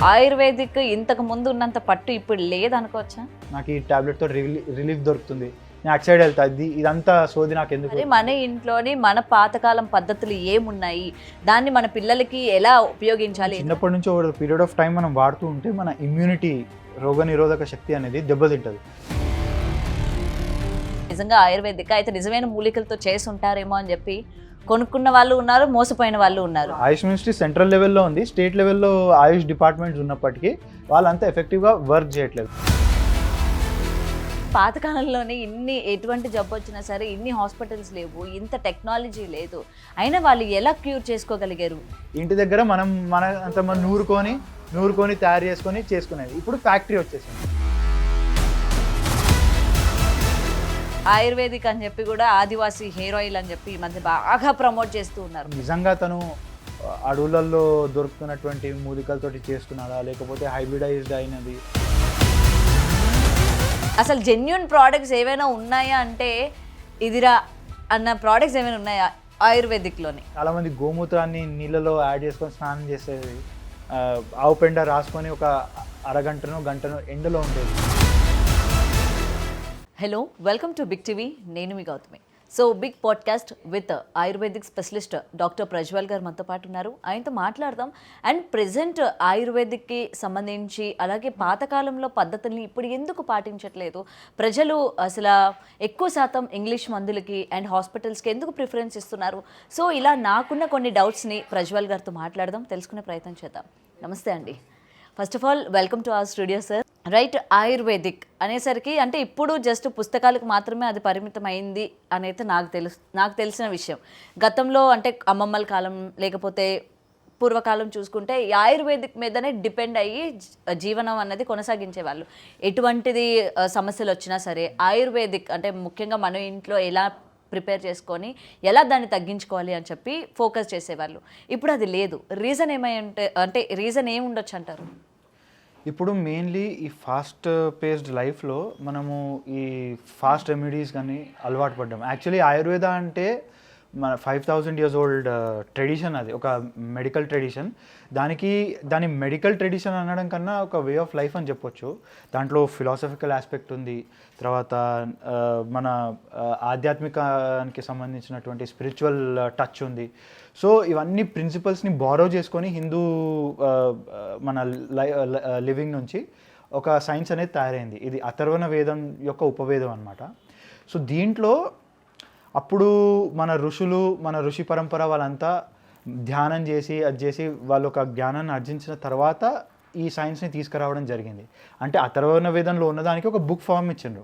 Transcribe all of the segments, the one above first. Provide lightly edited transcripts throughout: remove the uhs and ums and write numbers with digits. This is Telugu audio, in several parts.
ఆయుర్వేదిక్ ఇంతకు ముందు ఉన్నంత పట్టు ఇప్పుడు లేదనుకోవచ్చా? నాకు ఈ టాబ్లెట్తో రిలీఫ్ దొరుకుతుంది, నేను అటు సైడ్ వెళ్తా, ఇదంతా సోది నాకు ఎందుకు. మరి మన ఇంట్లోని మన పాతకాలం పద్ధతులు ఏమున్నాయి, దాన్ని మన పిల్లలకి ఎలా ఉపయోగించాలి? చిన్నప్పటి నుంచి ఓవర్ పీరియడ్ ఆఫ్ టైం మనం వాడుతూ ఉంటే మన ఇమ్యూనిటీ, రోగనిరోధక శక్తి అనేది దెబ్బతింటుంది. నిజంగా ఆయుర్వేదిక్ అయితే నిజమైన మూలికలతో చేసి ఉంటారేమో అని చెప్పి కొనుక్కున్న వాళ్ళు ఉన్నారు, మోసపోయిన వాళ్ళు ఉన్నారు. ఆయుష్ మినిస్ట్రీ సెంట్రల్ లెవెల్లో ఉంది, స్టేట్ లెవెల్లో ఆయుష్ డిపార్ట్మెంట్స్ ఉన్నప్పటికీ వాళ్ళంతా ఎఫెక్టివ్గా వర్క్ చేయట్లేదు. పాతకాలంలోనే ఎటువంటి జబ్బు వచ్చినా సరే ఇన్ని హాస్పిటల్స్ లేవు, ఇంత టెక్నాలజీ లేదు, అయినా వాళ్ళు ఎలా క్యూర్ చేసుకోగలిగారు? ఇంటి దగ్గర మన అంతమంది నూరుకొని తయారు చేసుకునేది. ఇప్పుడు ఫ్యాక్టరీ వచ్చేసింది. ఆయుర్వేదిక్ అని చెప్పి కూడా ఆదివాసీ హెయిర్ ఆయిల్ అని చెప్పి ఈ మధ్య బాగా ప్రమోట్ చేస్తూ ఉన్నారు. నిజంగా తను అడవులలో దొరుకుతున్నటువంటి మూలికలతోటి చేస్తున్నాడా, లేకపోతే హైబ్రిడైజ్డ్ అయినది? అసలు జెన్యూన్ ప్రోడక్ట్స్ ఏవైనా ఉన్నాయా అంటే ఇదిరా అన్న ప్రోడక్ట్స్ ఏమైనా ఉన్నాయా ఆయుర్వేదిక్లోని? చాలామంది గోమూత్రాన్ని నీళ్ళలో యాడ్ చేసుకొని స్నానం చేసేది, ఆవు పెండ రాసుకొని ఒక గంటను ఎండలో ఉండేది. Hello, welcome to big TV. నేను మీ Gautami. So big podcast with Ayurvedic specialist doctor Prajwal garu మనతో పాటు ఉన్నారు. ఆయనతో మాట్లాడదాం. అండ్ ప్రెజెంట్ ఆయుర్వేదిక్కి సంబంధించి అలాగే పాతకాలంలో పద్ధతుల్ని ఇప్పుడు ఎందుకు పాటించట్లేదు, ప్రజలు అసలు ఎక్కువ శాతం ఇంగ్లీష్ మందులకి అండ్ హాస్పిటల్స్కి ఎందుకు ప్రిఫరెన్స్ ఇస్తున్నారు, సో ఇలా నాకున్న కొన్ని డౌట్స్ని ప్రజ్వల్ గారితో మాట్లాడదాం, తెలుసుకునే ప్రయత్నం చేద్దాం. నమస్తే అండి. First of all welcome to our studio sir. Right, ayurvedic అనేసరికి అంటే ఇప్పుడు జస్ట్ పుస్తకాలకు మాత్రమే అది పరిమితం అయింది అనేది నాకు తెలిసిన విషయం. గతంలో అంటే అమ్మమ్మల కాలం లేకపోతే పూర్వకాలం చూసుకుంటే ఈ ఆయుర్వేదిక్ మీదనే డిపెండ్ అయ్యి జీవనం అన్నది కొనసాగించేవాళ్ళు. ఎటువంటిది సమస్యలు వచ్చినా సరే ఆయుర్వేదిక్ అంటే ముఖ్యంగా మన ఇంట్లో ఎలా ప్రిపేర్ చేసుకొని ఎలా దాన్ని తగ్గించుకోవాలి అని చెప్పి ఫోకస్ చేసేవాళ్ళు. ఇప్పుడు అది లేదు. రీజన్ రీజన్ ఏమి ఉండొచ్చు అంటారు? ఇప్పుడు మెయిన్లీ ఈ ఫాస్ట్ పేస్డ్ లైఫ్లో మనము ఈ ఫాస్ట్ రెమెడీస్ కానీ అలవాటు పడ్డాం. యాక్చువల్లీ ఆయుర్వేద అంటే మన 5000 years ఓల్డ్ ట్రెడిషన్, అది ఒక మెడికల్ ట్రెడిషన్. దాని మెడికల్ ట్రెడిషన్ అనడం కన్నా ఒక వే ఆఫ్ లైఫ్ అని చెప్పొచ్చు. దాంట్లో ఫిలాసఫికల్ ఆస్పెక్ట్ ఉంది, తర్వాత మన ఆధ్యాత్మికానికి సంబంధించినటువంటి స్పిరిచువల్ టచ్ ఉంది. సో ఇవన్నీ ప్రిన్సిపల్స్ని బారో చేసుకొని హిందూ మన లివింగ్ నుంచి ఒక సైన్స్ అనేది తయారైంది. ఇది అథర్వణ వేదం యొక్క ఉపవేదం అన్నమాట. సో దీంట్లో అప్పుడు మన ఋషులు, మన ఋషి పరంపర వాళ్ళంతా ధ్యానం చేసి వాళ్ళు ఒక జ్ఞానాన్ని ఆర్జించిన తర్వాత ఈ సైన్స్ని తీసుకురావడం జరిగింది. అంటే అథర్వణ వేదంలో ఉన్నదానికి ఒక బుక్ ఫామ్ ఇచ్చిండ్రు.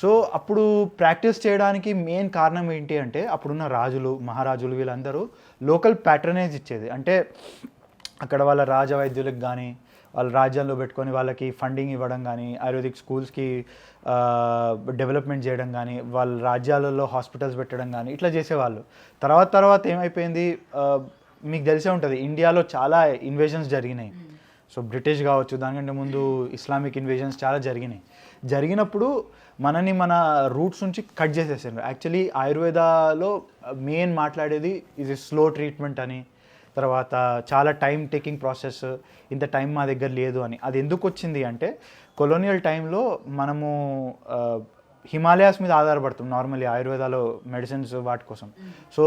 సో అప్పుడు ప్రాక్టీస్ చేయడానికి మెయిన్ కారణం ఏంటి అంటే అప్పుడున్న రాజులు, మహారాజులు వీళ్ళందరూ లోకల్ ప్యాట్రనేజ్ ఇచ్చేది. అంటే అక్కడ వాళ్ళ రాజవైద్యులకు కానీ వాళ్ళ రాజ్యాల్లో పెట్టుకొని వాళ్ళకి ఫండింగ్ ఇవ్వడం కానీ, ఆయుర్వేదిక్ స్కూల్స్కి డెవలప్మెంట్ చేయడం కానీ, వాళ్ళ రాజ్యాలలో హాస్పిటల్స్ పెట్టడం కానీ ఇట్లా చేసేవాళ్ళు. తర్వాత ఏమైపోయింది, మీకు తెలిసే ఉంటుంది, ఇండియాలో చాలా ఇన్వేషన్స్ జరిగినాయి. సో బ్రిటిష్ కావచ్చు, దానికంటే ముందు ఇస్లామిక్ ఇన్వేషన్స్ చాలా జరిగినప్పుడు మన రూట్స్ నుంచి కట్ చేసేసారు. యాక్చువల్లీ ఆయుర్వేదాలో మెయిన్ మాట్లాడేది ఇది స్లో ట్రీట్మెంట్ అని, తర్వాత చాలా టైం టేకింగ్ ప్రాసెస్, ఇంత టైం మా దగ్గర లేదు అని. అది ఎందుకు వచ్చింది అంటే కొలోనియల్ టైంలో మనము హిమాలయాస్ మీద ఆధారపడతాం నార్మల్లీ ఆయుర్వేదాలో మెడిసిన్స్ వాటి కోసం. సో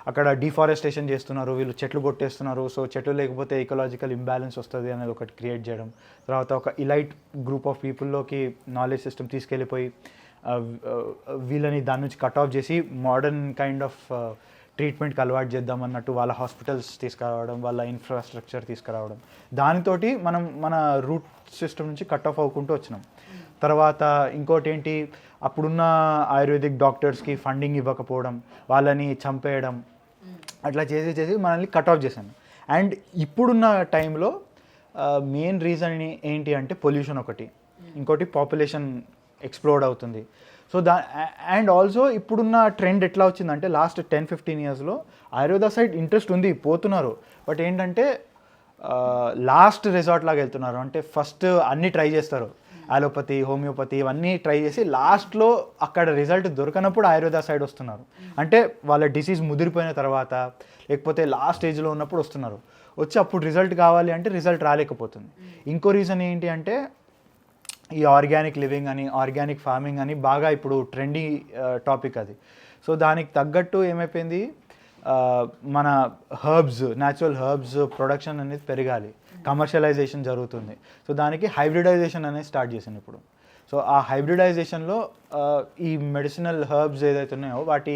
అక్కడ డిఫారెస్టేషన్ చేస్తున్నారు, వీళ్ళు చెట్లు కొట్టేస్తున్నారు. సో చెట్లు లేకపోతే ఎకలాజికల్ ఇంబ్యాలెన్స్ వస్తుంది అనేది ఒకటి క్రియేట్ చేయడం. తర్వాత ఒక ఇలైట్ గ్రూప్ ఆఫ్ పీపుల్లోకి నాలెడ్జ్ సిస్టమ్ తీసుకెళ్ళిపోయి వీళ్ళని దాని నుంచి కట్ ఆఫ్ చేసి మోడర్న్ కైండ్ ఆఫ్ ట్రీట్మెంట్కి అలవాటు చేద్దాం అన్నట్టు వాళ్ళ హాస్పిటల్స్ తీసుకురావడం, వాళ్ళ ఇన్ఫ్రాస్ట్రక్చర్ తీసుకురావడం, దానితోటి మనం మన రూట్ సిస్టమ్ నుంచి కట్ ఆఫ్ అవ్వకుంటూ వచ్చినాం. తర్వాత ఇంకోటి ఏంటి, అప్పుడున్న ఆయుర్వేదిక్ డాక్టర్స్కి ఫండింగ్ ఇవ్వకపోవడం, వాళ్ళని చంపేయడం, అట్లా చేసి మనల్ని కట్ ఆఫ్ చేశాను. అండ్ ఇప్పుడున్న టైంలో మెయిన్ రీజన్ ఏంటి అంటే పొల్యూషన్ ఒకటి, ఇంకోటి పాపులేషన్ ఎక్స్ప్లోడ్ అవుతుంది. సో అండ్ ఆల్సో ఇప్పుడున్న ట్రెండ్ ఎట్లా వచ్చిందంటే లాస్ట్ 10-15 yearsలో ఆయుర్వేద సైడ్ ఇంట్రెస్ట్ ఉంది, పోతున్నారు. బట్ ఏంటంటే లాస్ట్ రిసార్ట్ లాగా వెళ్తున్నారు. అంటే ఫస్ట్ అన్నీ ట్రై చేస్తారు, అలోపతి, హోమియోపతి ఇవన్నీ ట్రై చేసి లాస్ట్లో అక్కడ రిజల్ట్ దొరకనప్పుడు ఆయుర్వేద సైడ్ వస్తున్నారు. అంటే వాళ్ళ డిసీజ్ ముదిరిపోయిన తర్వాత లేకపోతే లాస్ట్ స్టేజ్లో ఉన్నప్పుడు వస్తున్నారు. వచ్చి అప్పుడు రిజల్ట్ కావాలి అంటే రిజల్ట్ రాలేకపోతుంది. ఇంకో రీజన్ ఏంటి అంటే ఈ ఆర్గానిక్ లివింగ్ అని, ఆర్గానిక్ ఫార్మింగ్ అని బాగా ఇప్పుడు ట్రెండీ టాపిక్ అది. సో దానికి తగ్గట్టు ఏమైపోయింది, మన హర్బ్స్, న్యాచురల్ హర్బ్స్ ప్రొడక్షన్ అనేది పెరగాలి, కమర్షియలైజేషన్ జరుగుతుంది. సో దానికి హైబ్రిడైజేషన్ అనేది స్టార్ట్ చేసింది ఇప్పుడు. సో ఆ హైబ్రిడైజేషన్లో ఈ మెడిసినల్ హర్బ్స్ ఏదైతే ఉన్నాయో వాటి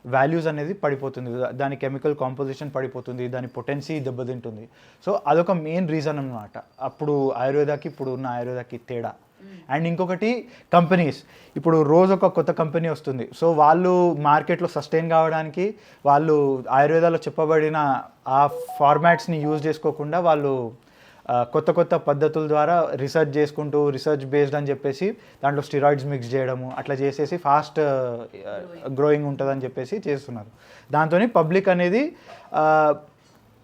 వాల్యూస్ అనేది పడిపోతుంది, దాని కెమికల్ కాంపోజిషన్ పడిపోతుంది, దాని పొటెన్సీ దెబ్బతింటుంది. సో అదొక మెయిన్ రీజన్ అన్నమాట అప్పుడు ఆయుర్వేదాకి ఇప్పుడు ఉన్న ఆయుర్వేదాకి తేడా. అండ్ ఇంకొకటి కంపెనీస్, ఇప్పుడు రోజు ఒక కొత్త కంపెనీ వస్తుంది. సో వాళ్ళు మార్కెట్లో సస్టైన్ కావడానికి వాళ్ళు ఆయుర్వేదాలో చెప్పబడిన ఆ ఫార్మాట్స్ని యూజ్ చేసుకోకుండా వాళ్ళు కొత్త కొత్త పద్ధతుల ద్వారా రీసెర్చ్ చేసుకుంటూ, రీసెర్చ్ బేస్డ్ అని చెప్పేసి దాంట్లో స్టిరాయిడ్స్ మిక్స్ చేయడము అట్లా చేసేసి ఫాస్ట్ గ్రోయింగ్ ఉంటుందని చెప్పేసి చేస్తున్నారు. దాంతో పబ్లిక్ అనేది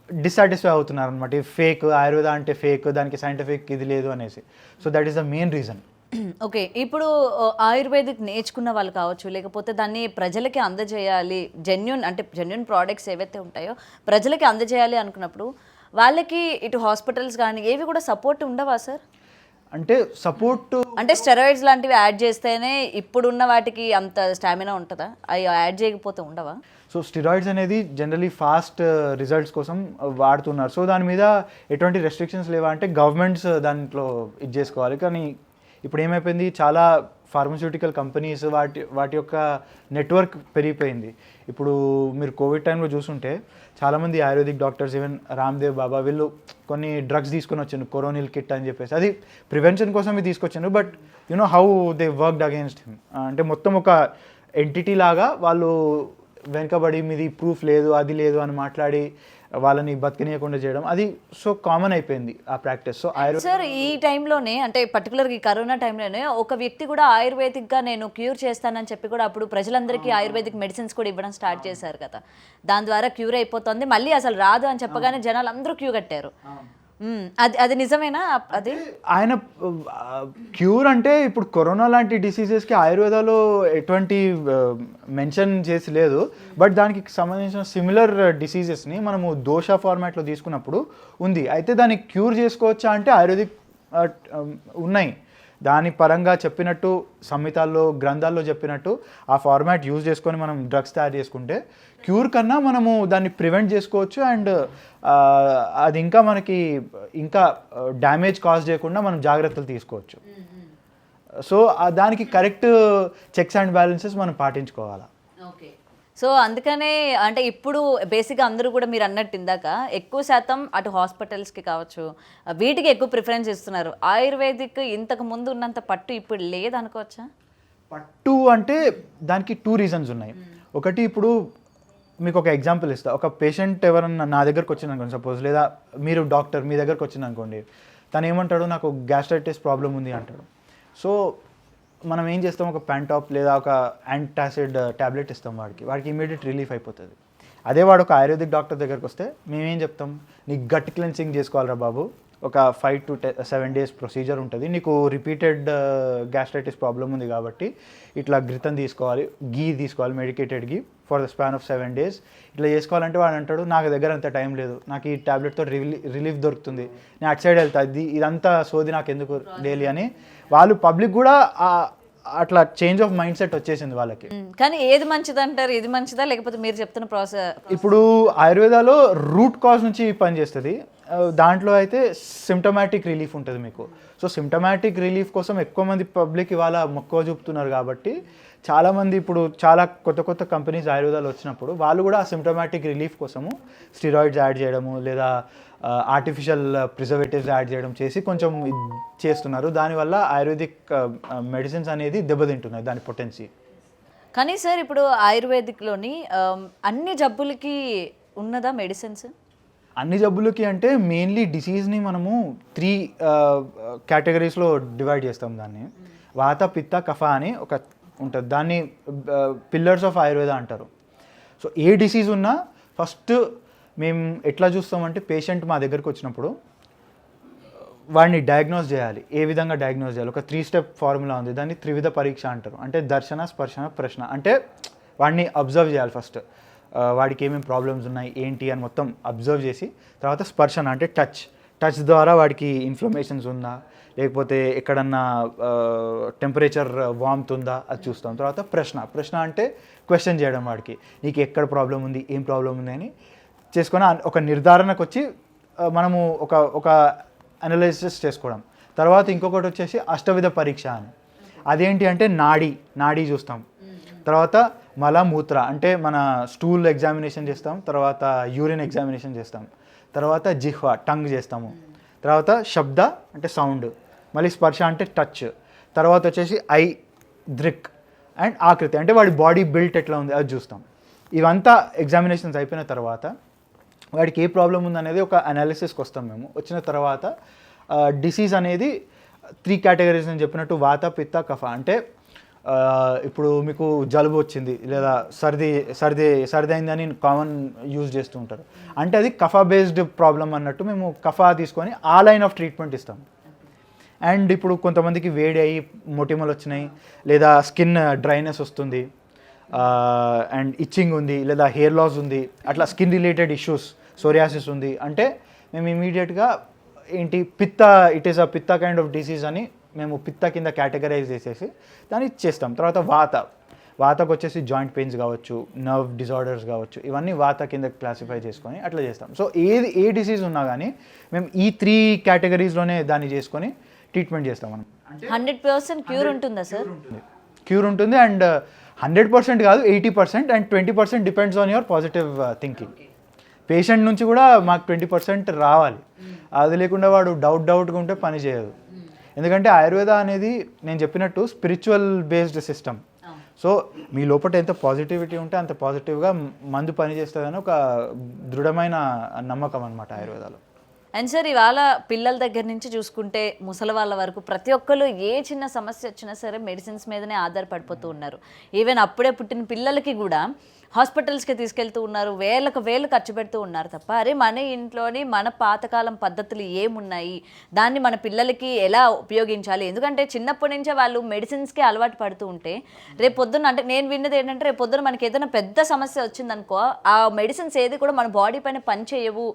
డిస్సాటిస్ఫై అవుతున్నారు అనమాట. ఈ ఫేక్ ఆయుర్వేద అంటే ఫేక్, దానికి సైంటిఫిక్ ఇది లేదు అనేసి. So that is the main reason. Okay, ఇప్పుడు ఆయుర్వేదిక్ నేర్చుకున్న వాళ్ళు కావచ్చు, లేకపోతే దాన్ని ప్రజలకి అందజేయాలి, జెన్యున్ ప్రోడక్ట్స్ ఏవైతే ఉంటాయో ప్రజలకి అందజేయాలి అనుకున్నప్పుడు వాళ్ళకి ఇటు హాస్పిటల్స్ కానీ ఏవి కూడా సపోర్ట్ ఉండవా సార్? అంటే సపోర్ట్ అంటే స్టెరాయిడ్స్ లాంటివి యాడ్ చేస్తేనే ఇప్పుడున్న వాటికి అంత స్టామినా ఉంటుందా? అవి యాడ్ చేయకపోతే ఉండవా? సో స్టిరాయిడ్స్ అనేది జనరలీ ఫాస్ట్ రిజల్ట్స్ కోసం వాడుతున్నారు. సో దాని మీద ఎటువంటి రెస్ట్రిక్షన్స్ లేవా అంటే గవర్నమెంట్స్ దాంట్లో ఇది చేసుకోవాలి. కానీ ఇప్పుడు ఏమైపోయింది, చాలా ఫార్మస్యూటికల్ కంపెనీస్ వాటి యొక్క నెట్వర్క్ పెరిగిపోయింది. ఇప్పుడు మీరు కోవిడ్ టైంలో చూసుంటే చాలామంది ఆయుర్వేదిక్ డాక్టర్స్, ఈవెన్ రామ్దేవ్ బాబా వీళ్ళు కొన్ని డ్రగ్స్ తీసుకొని వచ్చాను, కొరోనిల్ కిట్ అని చెప్పేసి. అది ప్రివెన్షన్ కోసం తీసుకొచ్చాను. But you know how they worked against him. అంటే మొత్తం ఒక ఎంటిటీ లాగా వాళ్ళు వెనకబడి మీది ప్రూఫ్ లేదు, అది లేదు అని మాట్లాడి వాళ్ళని బతకనీయకుండా చేయడం, అది సో కామన్ అయిపోయింది ఆ ప్రాక్టీస్. సో సార్ ఈ టైంలోనే, అంటే పర్టికులర్గా ఈ కరోనా టైంలోనే ఒక వ్యక్తి కూడా ఆయుర్వేదిక్గా నేను క్యూర్ చేస్తానని చెప్పి కూడా అప్పుడు ప్రజలందరికీ ఆయుర్వేదిక్ మెడిసిన్స్ కూడా ఇవ్వడం స్టార్ట్ చేశారు కదా. దాని ద్వారా క్యూర్ అయిపోతుంది, మళ్ళీ అసలు రాదు అని చెప్పగానే జనాలు అందరూ క్యూ కట్టారు. అది నిజమేనా? అది ఆయన క్యూర్ అంటే ఇప్పుడు కరోనా లాంటి డిసీజెస్కి ఆయుర్వేదాలో ఎటువంటి మెన్షన్ చేసి లేదు. బట్ దానికి సంబంధించిన సిమిలర్ డిసీజెస్ని మనము దోష ఫార్మాట్లో తీసుకున్నప్పుడు ఉంది. అయితే దాన్ని క్యూర్ చేసుకోవచ్చా అంటే ఆయుర్వేదిక్ ఉన్నాయి. దాని పరంగా చెప్పినట్టు సంహితాల్లో, గ్రంథాల్లో చెప్పినట్టు ఆ ఫార్మాట్ యూజ్ చేసుకొని మనం డ్రగ్స్ తయారు చేసుకుంటే క్యూర్ కన్నా మనము దాన్ని ప్రివెంట్ చేసుకోవచ్చు. అండ్ అది ఇంకా మనకి ఇంకా డ్యామేజ్ కాజ్ చేయకుండా మనం జాగ్రత్తలు తీసుకోవచ్చు. సో దానికి కరెక్ట్ చెక్స్ అండ్ బ్యాలెన్సెస్ మనం పాటించుకోవాలి. ఓకే, సో అందుకనే అంటే ఇప్పుడు బేసిక్గా అందరూ కూడా మీరు అన్నట్టు ఇందాక ఎక్కువ శాతం అటు హాస్పిటల్స్కి కావచ్చు వీటికి ఎక్కువ ప్రిఫరెన్స్ ఇస్తున్నారు. ఆయుర్వేదిక్ ఇంతకు ముందు ఉన్నంత పట్టు ఇప్పుడు లేదనుకోవచ్చా? పట్టు అంటే దానికి 2 రీజన్స్ ఉన్నాయి. ఒకటి, ఇప్పుడు మీకు ఒక ఎగ్జాంపుల్ ఇస్తా. ఒక పేషెంట్ ఎవరన్నా నా దగ్గరకు వచ్చింది అనుకోండి సపోజ్, లేదా మీరు డాక్టర్ మీ దగ్గరకు వచ్చింది అనుకోండి, తను ఏమంటాడు, నాకు గ్యాస్ట్రైటిస్ ప్రాబ్లం ఉంది అంటాడు. సో మనం ఏం చేస్తాం, ఒక ప్యాంటాప్ లేదా ఒక యాంటాసిడ్ ట్యాబ్లెట్ ఇస్తాం వాడికి ఇమీడియట్ రిలీఫ్ అయిపోతుంది. అదే వాడు ఒక ఆయుర్వేదిక్ డాక్టర్ దగ్గరకు వస్తే మేమేం చెప్తాం, నీకు గట్ క్లెన్సింగ్ చేసుకోవాలరా బాబు, ఒక 5 to 7 days ప్రొసీజర్ ఉంటుంది, నీకు రిపీటెడ్ గ్యాస్ట్రైటిస్ ప్రాబ్లం ఉంది కాబట్టి ఇట్లా ఘృతం తీసుకోవాలి, గీ తీసుకోవాలి, medicated ghee for the span of 7 days ఇట్లా చేసుకోవాలంటే వాడు అంటాడు, నాకు దగ్గర అంత టైం లేదు, నాకు ఈ ట్యాబ్లెట్తో రిలీఫ్ దొరుకుతుంది, నేను అటు సైడ్ వెళ్తా, ఇదంతా సోది నాకు ఎందుకు డైలీ అని వాళ్ళు పబ్లిక్ కూడా అట్లా చేంజ్ ఆఫ్ మైండ్ సెట్ వచ్చేసింది వాళ్ళకి. కానీ ఏది మంచిది అంటారు, ఇది మంచిదా లేకపోతే మీరు చెప్తున్న ప్రాసెస్? ఇప్పుడు ఆయుర్వేదాలో రూట్ కాజ్ నుంచి పనిచేస్తుంది. దాంట్లో అయితే సిమ్టమాటిక్ రిలీఫ్ ఉంటుంది మీకు. సో సిమ్టమాటిక్ రిలీఫ్ కోసం ఎక్కువ మంది పబ్లిక్ ఇవాళ మక్కువ చూపుతున్నారు కాబట్టి చాలామంది ఇప్పుడు చాలా కొత్త కంపెనీస్ ఆయుర్వేదాలు వచ్చినప్పుడు వాళ్ళు కూడా ఆ సిమ్టమాటిక్ రిలీఫ్ కోసము స్టిరాయిడ్స్ యాడ్ చేయడము లేదా ఆర్టిఫిషియల్ ప్రిజర్వేటివ్స్ యాడ్ చేయడం చేసి కొంచెం చేస్తున్నారు. దానివల్ల ఆయుర్వేదిక్ మెడిసిన్స్ అనేది దెబ్బతింటున్నాయి దాని పొటెన్సీ. కానీ సార్ ఇప్పుడు ఆయుర్వేదిక్లోని అన్ని జబ్బులకి ఉన్నదా మెడిసిన్స్? అన్ని జబ్బులకి అంటే మెయిన్లీ డిసీజ్ని మనము 3 కేటగిరీస్లో డివైడ్ చేస్తాం. దాన్ని వాత, పిత్త, కఫ అని ఒక ఉంటుంది. దాన్ని పిల్లర్స్ ఆఫ్ ఆయుర్వేద అంటారు. సో ఏ డిసీజ్ ఉన్నా ఫస్ట్ మేము ఎట్లా చూస్తామంటే పేషెంట్ మా దగ్గరికి వచ్చినప్పుడు వాడిని డయాగ్నోస్ చేయాలి. ఏ విధంగా డయాగ్నోస్ చేయాలి? ఒక 3 స్టెప్ ఫార్ములా ఉంది, దాన్ని త్రివిధ పరీక్ష అంటారు. అంటే దర్శన, స్పర్శన, ప్రశ్న. అంటే వాడిని అబ్జర్వ్ చేయాలి ఫస్ట్, వాడికి ఏమేమి ప్రాబ్లమ్స్ ఉన్నాయి ఏంటి అని మొత్తం అబ్జర్వ్ చేసి, తర్వాత స్పర్శన అంటే టచ్ ద్వారా వాడికి ఇన్ఫ్లమేషన్స్ ఉందా, లేకపోతే ఎక్కడన్నా టెంపరేచర్ వార్మ్త్ ఉందా అది చూస్తాం. తర్వాత ప్రశ్న అంటే క్వశ్చన్ చేయడం, వాడికి నీకు ఎక్కడ ప్రాబ్లం ఉంది, ఏం ప్రాబ్లం ఉంది అని చేసుకొని ఒక నిర్ధారణకు వచ్చి మనము ఒక అనలైసిస్ చేసుకోవడం. తర్వాత ఇంకొకటి వచ్చేసి అష్టవిధ పరీక్ష అని. అదేంటి అంటే నాడీ చూస్తాం. తర్వాత మూత్ర అంటే మన స్టూల్ ఎగ్జామినేషన్ చేస్తాం. తర్వాత యూరిన్ ఎగ్జామినేషన్ చేస్తాం. తర్వాత జిహ్వ టంగ్ చేస్తాము. తర్వాత శబ్ద అంటే సౌండ్. మళ్ళీ స్పర్శ అంటే టచ్. తర్వాత వచ్చేసి ఐ దృక్ అండ్ ఆకృతి అంటే వాడి బాడీ బిల్ట్ ఎట్లా ఉంది అది చూస్తాం. ఇవంతా ఎగ్జామినేషన్స్ అయిపోయిన తర్వాత వాడికి ఏ ప్రాబ్లం ఉందనేది ఒక అనాలిసిస్కి వస్తాం మేము. వచ్చిన తర్వాత డిసీజ్ అనేది 3 కేటగిరీస్ అని చెప్పినట్టు వాత, పిత్త, కఫ. అంటే ఇప్పుడు మీకు జలుబు వచ్చింది లేదా సర్ది అయిందని కామన్ యూజ్ చేస్తూ ఉంటారు. అంటే అది కఫా బేస్డ్ ప్రాబ్లం అన్నట్టు మేము కఫా తీసుకొని ఆ లైన్ ఆఫ్ ట్రీట్మెంట్ ఇస్తాం. అండ్ ఇప్పుడు కొంతమందికి వేడి అయ్యి మొటిమలు వచ్చినాయి, లేదా స్కిన్ డ్రైనెస్ వస్తుంది, అండ్ ఇచ్చింగ్ ఉంది, లేదా హెయిర్ లాస్ ఉంది, అట్లా స్కిన్ రిలేటెడ్ ఇష్యూస్, సోరియాసిస్ ఉంది అంటే మేము ఇమీడియట్గా ఏంటి ఇట్ ఈస్ అ పిత్త కైండ్ ఆఫ్ డిసీజ్ అని మేము పిత్త కింద కేటగరైజ్ చేసేసి దాన్ని చేస్తాం. తర్వాత వాతకు వచ్చేసి జాయింట్ పెయిన్స్ కావచ్చు, నర్వ్ డిజార్డర్స్ కావచ్చు, ఇవన్నీ వాత కింద క్లాసిఫై చేసుకొని అట్లా చేస్తాం. సో ఏ డిసీజ్ ఉన్నా కానీ మేము ఈ 3 కేటగిరీస్లోనే దాన్ని చేసుకొని ట్రీట్మెంట్ చేస్తాం. మనం 100% క్యూర్ ఉంటుందా సార్? క్యూర్ ఉంటుంది. అండ్ 100% కాదు, 80%. And 20% depends on your positive thinking. Patient నుంచి కూడా మాకు 20% రావాలి. అది లేకుండా వాడు డౌట్గా ఉంటే పని చేయదు. ఎందుకంటే ఆయుర్వేద అనేది నేను చెప్పినట్టు స్పిరిచువల్ బేస్డ్ సిస్టమ్. సో మీ లోపల ఎంత పాజిటివిటీ ఉంటే అంత పాజిటివ్గా మందు పనిచేస్తుందని ఒక దృఢమైన నమ్మకం అనమాట ఆయుర్వేదాలో. అండ్ సార్, ఇవాళ పిల్లల దగ్గర నుంచి చూసుకుంటే ముసలి వాళ్ళ వరకు ప్రతి ఒక్కరు ఏ చిన్న సమస్య వచ్చినా సరే మెడిసిన్స్ మీదనే ఆధారపడిపోతూ ఉన్నారు. ఈవెన్ అప్పుడే పుట్టిన పిల్లలకి కూడా హాస్పిటల్స్కి తీసుకెళ్తూ ఉన్నారు, వేలు ఖర్చు పెడుతూ ఉన్నారు తప్ప అరే మన ఇంట్లోని మన పాతకాలం పద్ధతులు ఏమున్నాయి, దాన్ని మన పిల్లలకి ఎలా ఉపయోగించాలి. ఎందుకంటే చిన్నప్పటి నుంచే వాళ్ళు మెడిసిన్స్కి అలవాటు పడుతూ ఉంటే రేపు పొద్దున్న, అంటే నేను విన్నది ఏంటంటే రేపు పొద్దున మనకి ఏదైనా పెద్ద సమస్య వచ్చిందనుకో ఆ మెడిసిన్స్ ఏది కూడా మన బాడీ పైన పనిచేయవు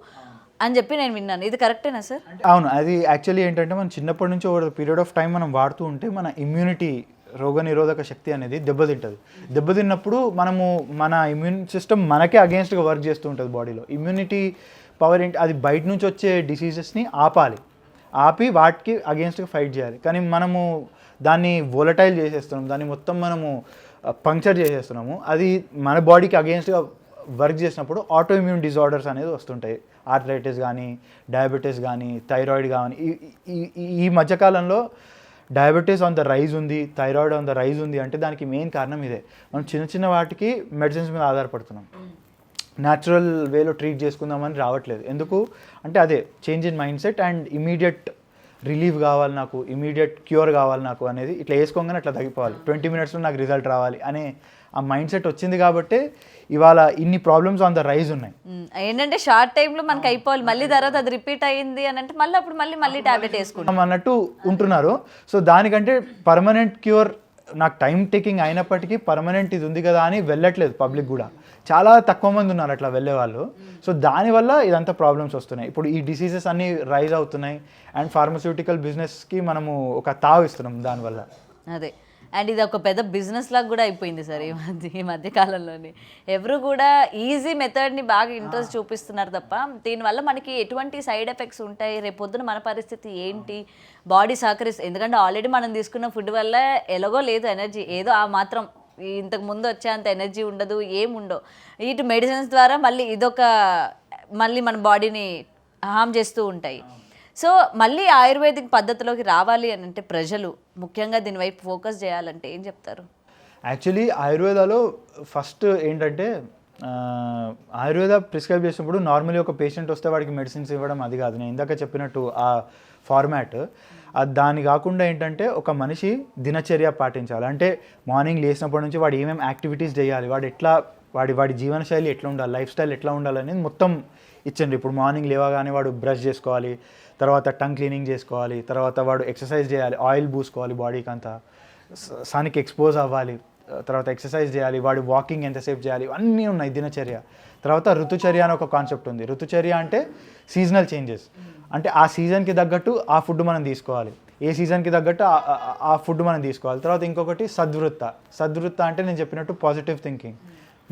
అని చెప్పి నేను విన్నాను. ఇది కరెక్టేనా సార్? అవును, అది యాక్చువల్లీ ఏంటంటే మనం చిన్నప్పటి నుంచి over the period of time మనం వాడుతూ ఉంటే మన ఇమ్యూనిటీ, రోగనిరోధక శక్తి అనేది దెబ్బతింటుంది. దెబ్బతిన్నప్పుడు మన ఇమ్యూన్ సిస్టమ్ మనకే అగేన్స్ట్గా వర్క్ చేస్తూ ఉంటుంది బాడీలో. ఇమ్యూనిటీ పవర్ ఏంటి, అది బయట నుంచి వచ్చే డిసీజెస్ని ఆపి వాటికి అగేన్స్ట్గా ఫైట్ చేయాలి. కానీ మనము దాన్ని వోలటైల్ చేసేస్తున్నాం, దాన్ని మొత్తం మనము పంక్చర్ చేసేస్తున్నాము. అది మన బాడీకి అగేన్స్ట్గా వర్క్ చేసినప్పుడు ఆటో ఇమ్యూన్ డిజార్డర్స్ అనేది వస్తుంటాయి. ఆర్థరైటిస్ కానీ, డయాబెటీస్ కానీ, థైరాయిడ్ కానీ. ఈ మధ్యకాలంలో డయాబెటీస్ ఆన్ ద రైజ్ ఉంది, థైరాయిడ్ ఆన్ ద రైజ్ ఉంది అంటే దానికి మెయిన్ కారణం ఇదే. మనం చిన్న వాటికి మెడిసిన్స్ మీద ఆధారపడుతున్నాం. న్యాచురల్ వేలో ట్రీట్ చేసుకుందామని రావట్లేదు. ఎందుకు అంటే అదే change in mind set and immediate relief కావాలి నాకు, ఇమీడియట్ క్యూర్ కావాలి నాకు అనేది ఇట్లా వేసుకోగానే అట్లా తగ్గిపోవాలి, 20 minutesలో నాకు రిజల్ట్ రావాలి అనే ఆ మైండ్ సెట్ వచ్చింది కాబట్టి ఇవాళ ఇన్ని ప్రాబ్లమ్స్ ఆన్ ద రైజ్ ఉన్నాయి. ఏంటంటే షార్ట్ టైంలో మనకి అయిపోవాలి, మళ్ళీ తర్వాత అది రిపీట్ అయ్యింది అని అంటే మళ్ళీ అప్పుడు మళ్ళీ టాబ్లెట్ వేసుకుంటాం అన్నట్టు ఉంటున్నారు. సో దానికంటే పర్మనెంట్ క్యూర్ నాకు టైం టేకింగ్ అయినప్పటికీ పర్మనెంట్ ఇది ఉంది కదా అని వెళ్ళట్లేదు పబ్లిక్ కూడా. చాలా తక్కువ మంది ఉన్నారు అట్లా వెళ్ళేవాళ్ళు. సో దానివల్ల ఇదంతా ప్రాబ్లమ్స్ వస్తున్నాయి. ఇప్పుడు ఈ డిసీజెస్ అన్నీ రైజ్ అవుతున్నాయి అండ్ ఫార్మస్యూటికల్ బిజినెస్కి మనము ఒక తావు ఇస్తున్నాం దానివల్ల. అదే, అండ్ ఇది ఒక పెద్ద బిజినెస్ లాగా కూడా అయిపోయింది సార్ ఈ మధ్య కాలంలోని. ఎవరు కూడా ఈజీ మెథడ్ని బాగా ఇంట్రెస్ట్ చూపిస్తున్నారు తప్ప దీనివల్ల మనకి ఎటువంటి సైడ్ ఎఫెక్ట్స్ ఉంటాయి, రేపు పొద్దున మన పరిస్థితి ఏంటి, బాడీ సహకరిస్తుంది. ఎందుకంటే ఆల్రెడీ మనం తీసుకున్న ఫుడ్ వల్ల ఎలాగో లేదు ఎనర్జీ, ఏదో ఆ మాత్రం ఇంతకు ముందు వచ్చేంత ఎనర్జీ ఉండదు, ఏముండవు. ఇటు మెడిసిన్స్ ద్వారా మళ్ళీ మన బాడీని హామ్ చేస్తూ ఉంటాయి. సో మళ్ళీ ఆయుర్వేదిక్ పద్ధతిలోకి రావాలి అని అంటే ప్రజలు ముఖ్యంగా దీనివైపు ఫోకస్ చేయాలంటే ఏం చెప్తారు? యాక్చువల్లీ ఆయుర్వేదాలో ఫస్ట్ ఏంటంటే ఆయుర్వేద ప్రిస్క్రైబ్ చేసినప్పుడు నార్మల్లీ ఒక పేషెంట్ వస్తే వాడికి మెడిసిన్స్ ఇవ్వడం అది కాదు. నేను ఇందాక చెప్పినట్టు ఆ ఫార్మాట్ దాని కాకుండా ఏంటంటే ఒక మనిషి దినచర్య పాటించాలి. అంటే మార్నింగ్ లేచినప్పటి నుంచి వాడు ఏమేమి యాక్టివిటీస్ చేయాలి, వాడి జీవనశైలి ఎట్లా ఉండాలి, లైఫ్ స్టైల్ ఎట్లా ఉండాలనేది మొత్తం ఇచ్చండి. ఇప్పుడు మార్నింగ్ లేవగానే వాడు బ్రష్ చేసుకోవాలి, తర్వాత టంగ్ క్లీనింగ్ చేసుకోవాలి, తర్వాత వాడు ఎక్సర్సైజ్ చేయాలి, ఆయిల్ పూసుకోవాలి బాడీకి అంతా, సన్కి ఎక్స్పోజ్ అవ్వాలి, తర్వాత ఎక్సర్సైజ్ చేయాలి, వాడు వాకింగ్ ఎంతసేపు చేయాలి, అన్నీ ఉన్నాయి దినచర్య. తర్వాత ఋతుచర్య అని ఒక కాన్సెప్ట్ ఉంది. ఋతుచర్య అంటే సీజనల్ చేంజెస్, అంటే ఆ సీజన్కి తగ్గట్టు ఆ ఫుడ్ మనం తీసుకోవాలి, ఏ సీజన్కి తగ్గట్టు ఆ ఫుడ్ మనం తీసుకోవాలి. తర్వాత ఇంకొకటి సద్వృత్త అంటే నేను చెప్పినట్టు positive thinking,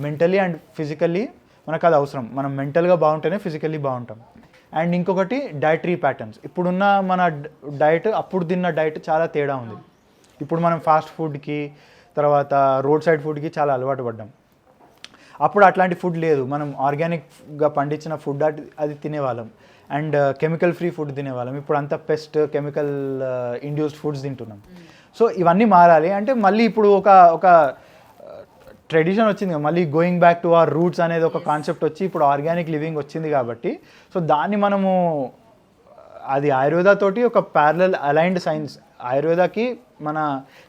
mentally and physically మనకు అది అవసరం. మనం మెంటల్గా బాగుంటేనే ఫిజికల్లీ బాగుంటాం. అండ్ ఇంకొకటి డైటరీ ప్యాటర్న్స్. ఇప్పుడున్న మన డైట్, అప్పుడు తిన్న డైట్ చాలా తేడా ఉంది. ఇప్పుడు మనం ఫాస్ట్ ఫుడ్కి, తర్వాత రోడ్ సైడ్ ఫుడ్కి చాలా అలవాటు పడ్డాం. అప్పుడు అట్లాంటి ఫుడ్ లేదు, మనం ఆర్గానిక్గా పండించిన ఫుడ్ అది తినేవాళ్ళం, అండ్ కెమికల్ ఫ్రీ ఫుడ్ తినేవాళ్ళం. ఇప్పుడు అంతా పెస్ట్, కెమికల్ ఇండ్యూస్డ్ ఫుడ్స్ తింటున్నాం. సో ఇవన్నీ మారాలి అంటే మళ్ళీ ఇప్పుడు ఒక ట్రెడిషన్ వచ్చింది, మళ్ళీ going back to our roots అనేది ఒక కాన్సెప్ట్ వచ్చి ఇప్పుడు ఆర్గానిక్ లివింగ్ వచ్చింది కాబట్టి, సో దాన్ని మనము అది ఆయుర్వేద తోటి ఒక ప్యారలల్ అలైన్డ్ సైన్స్. ఆయుర్వేదకి మన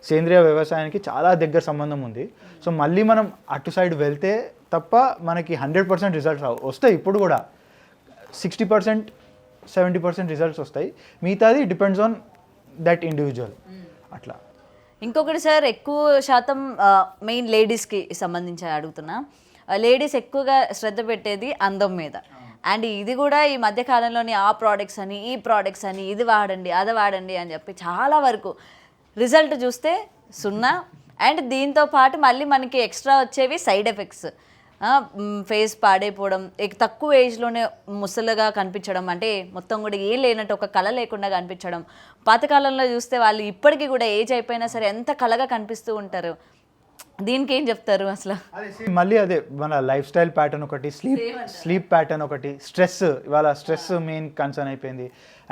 సేంద్రియ వ్యవసాయానికి చాలా దగ్గర సంబంధం ఉంది. సో మళ్ళీ మనం అటు సైడ్ వెళ్తే తప్ప మనకి 100% రిజల్ట్స్ వస్తాయి. ఇప్పుడు కూడా 60%, 70% రిజల్ట్స్ వస్తాయి, మిగతాది డిపెండ్స్ ఆన్ దట్ ఇండివిజువల్. అట్లా ఇంకొకటి సార్, ఎక్కువ శాతం మెయిన్ లేడీస్కి సంబంధించి అడుగుతున్నా. లేడీస్ ఎక్కువగా శ్రద్ధ పెట్టేది అందం మీద. అండ్ ఇది కూడా ఈ మధ్య కాలంలోని ఆ ప్రోడక్ట్స్ అని, ఈ ప్రోడక్ట్స్ అని, ఇది వాడండి, అది వాడండి అని చెప్పి చాలా వరకు రిజల్ట్ చూస్తే 0. అండ్ దీంతో పాటు మళ్ళీ మనకి ఎక్స్ట్రా వచ్చేవి సైడ్ ఎఫెక్ట్స్. ఫేస్ పాడైపోవడం, తక్కువ ఏజ్లోనే ముసలుగా కనిపించడం, అంటే మొత్తం కూడా ఏం లేనట్టు ఒక కళ లేకుండా కనిపించడం. పాతకాలంలో చూస్తే వాళ్ళు ఇప్పటికీ కూడా ఏజ్ అయిపోయినా సరే ఎంత కళగా కనిపిస్తూ ఉంటారు. దీనికి ఏం చెప్తారు అసలు? మళ్ళీ అదే మన లైఫ్ స్టైల్ ప్యాటర్న్ ఒకటి, స్లీప్ ప్యాటర్న్ ఒకటి, స్ట్రెస్. ఇవాళ స్ట్రెస్ మెయిన్ కన్సర్న్ అయిపోయింది.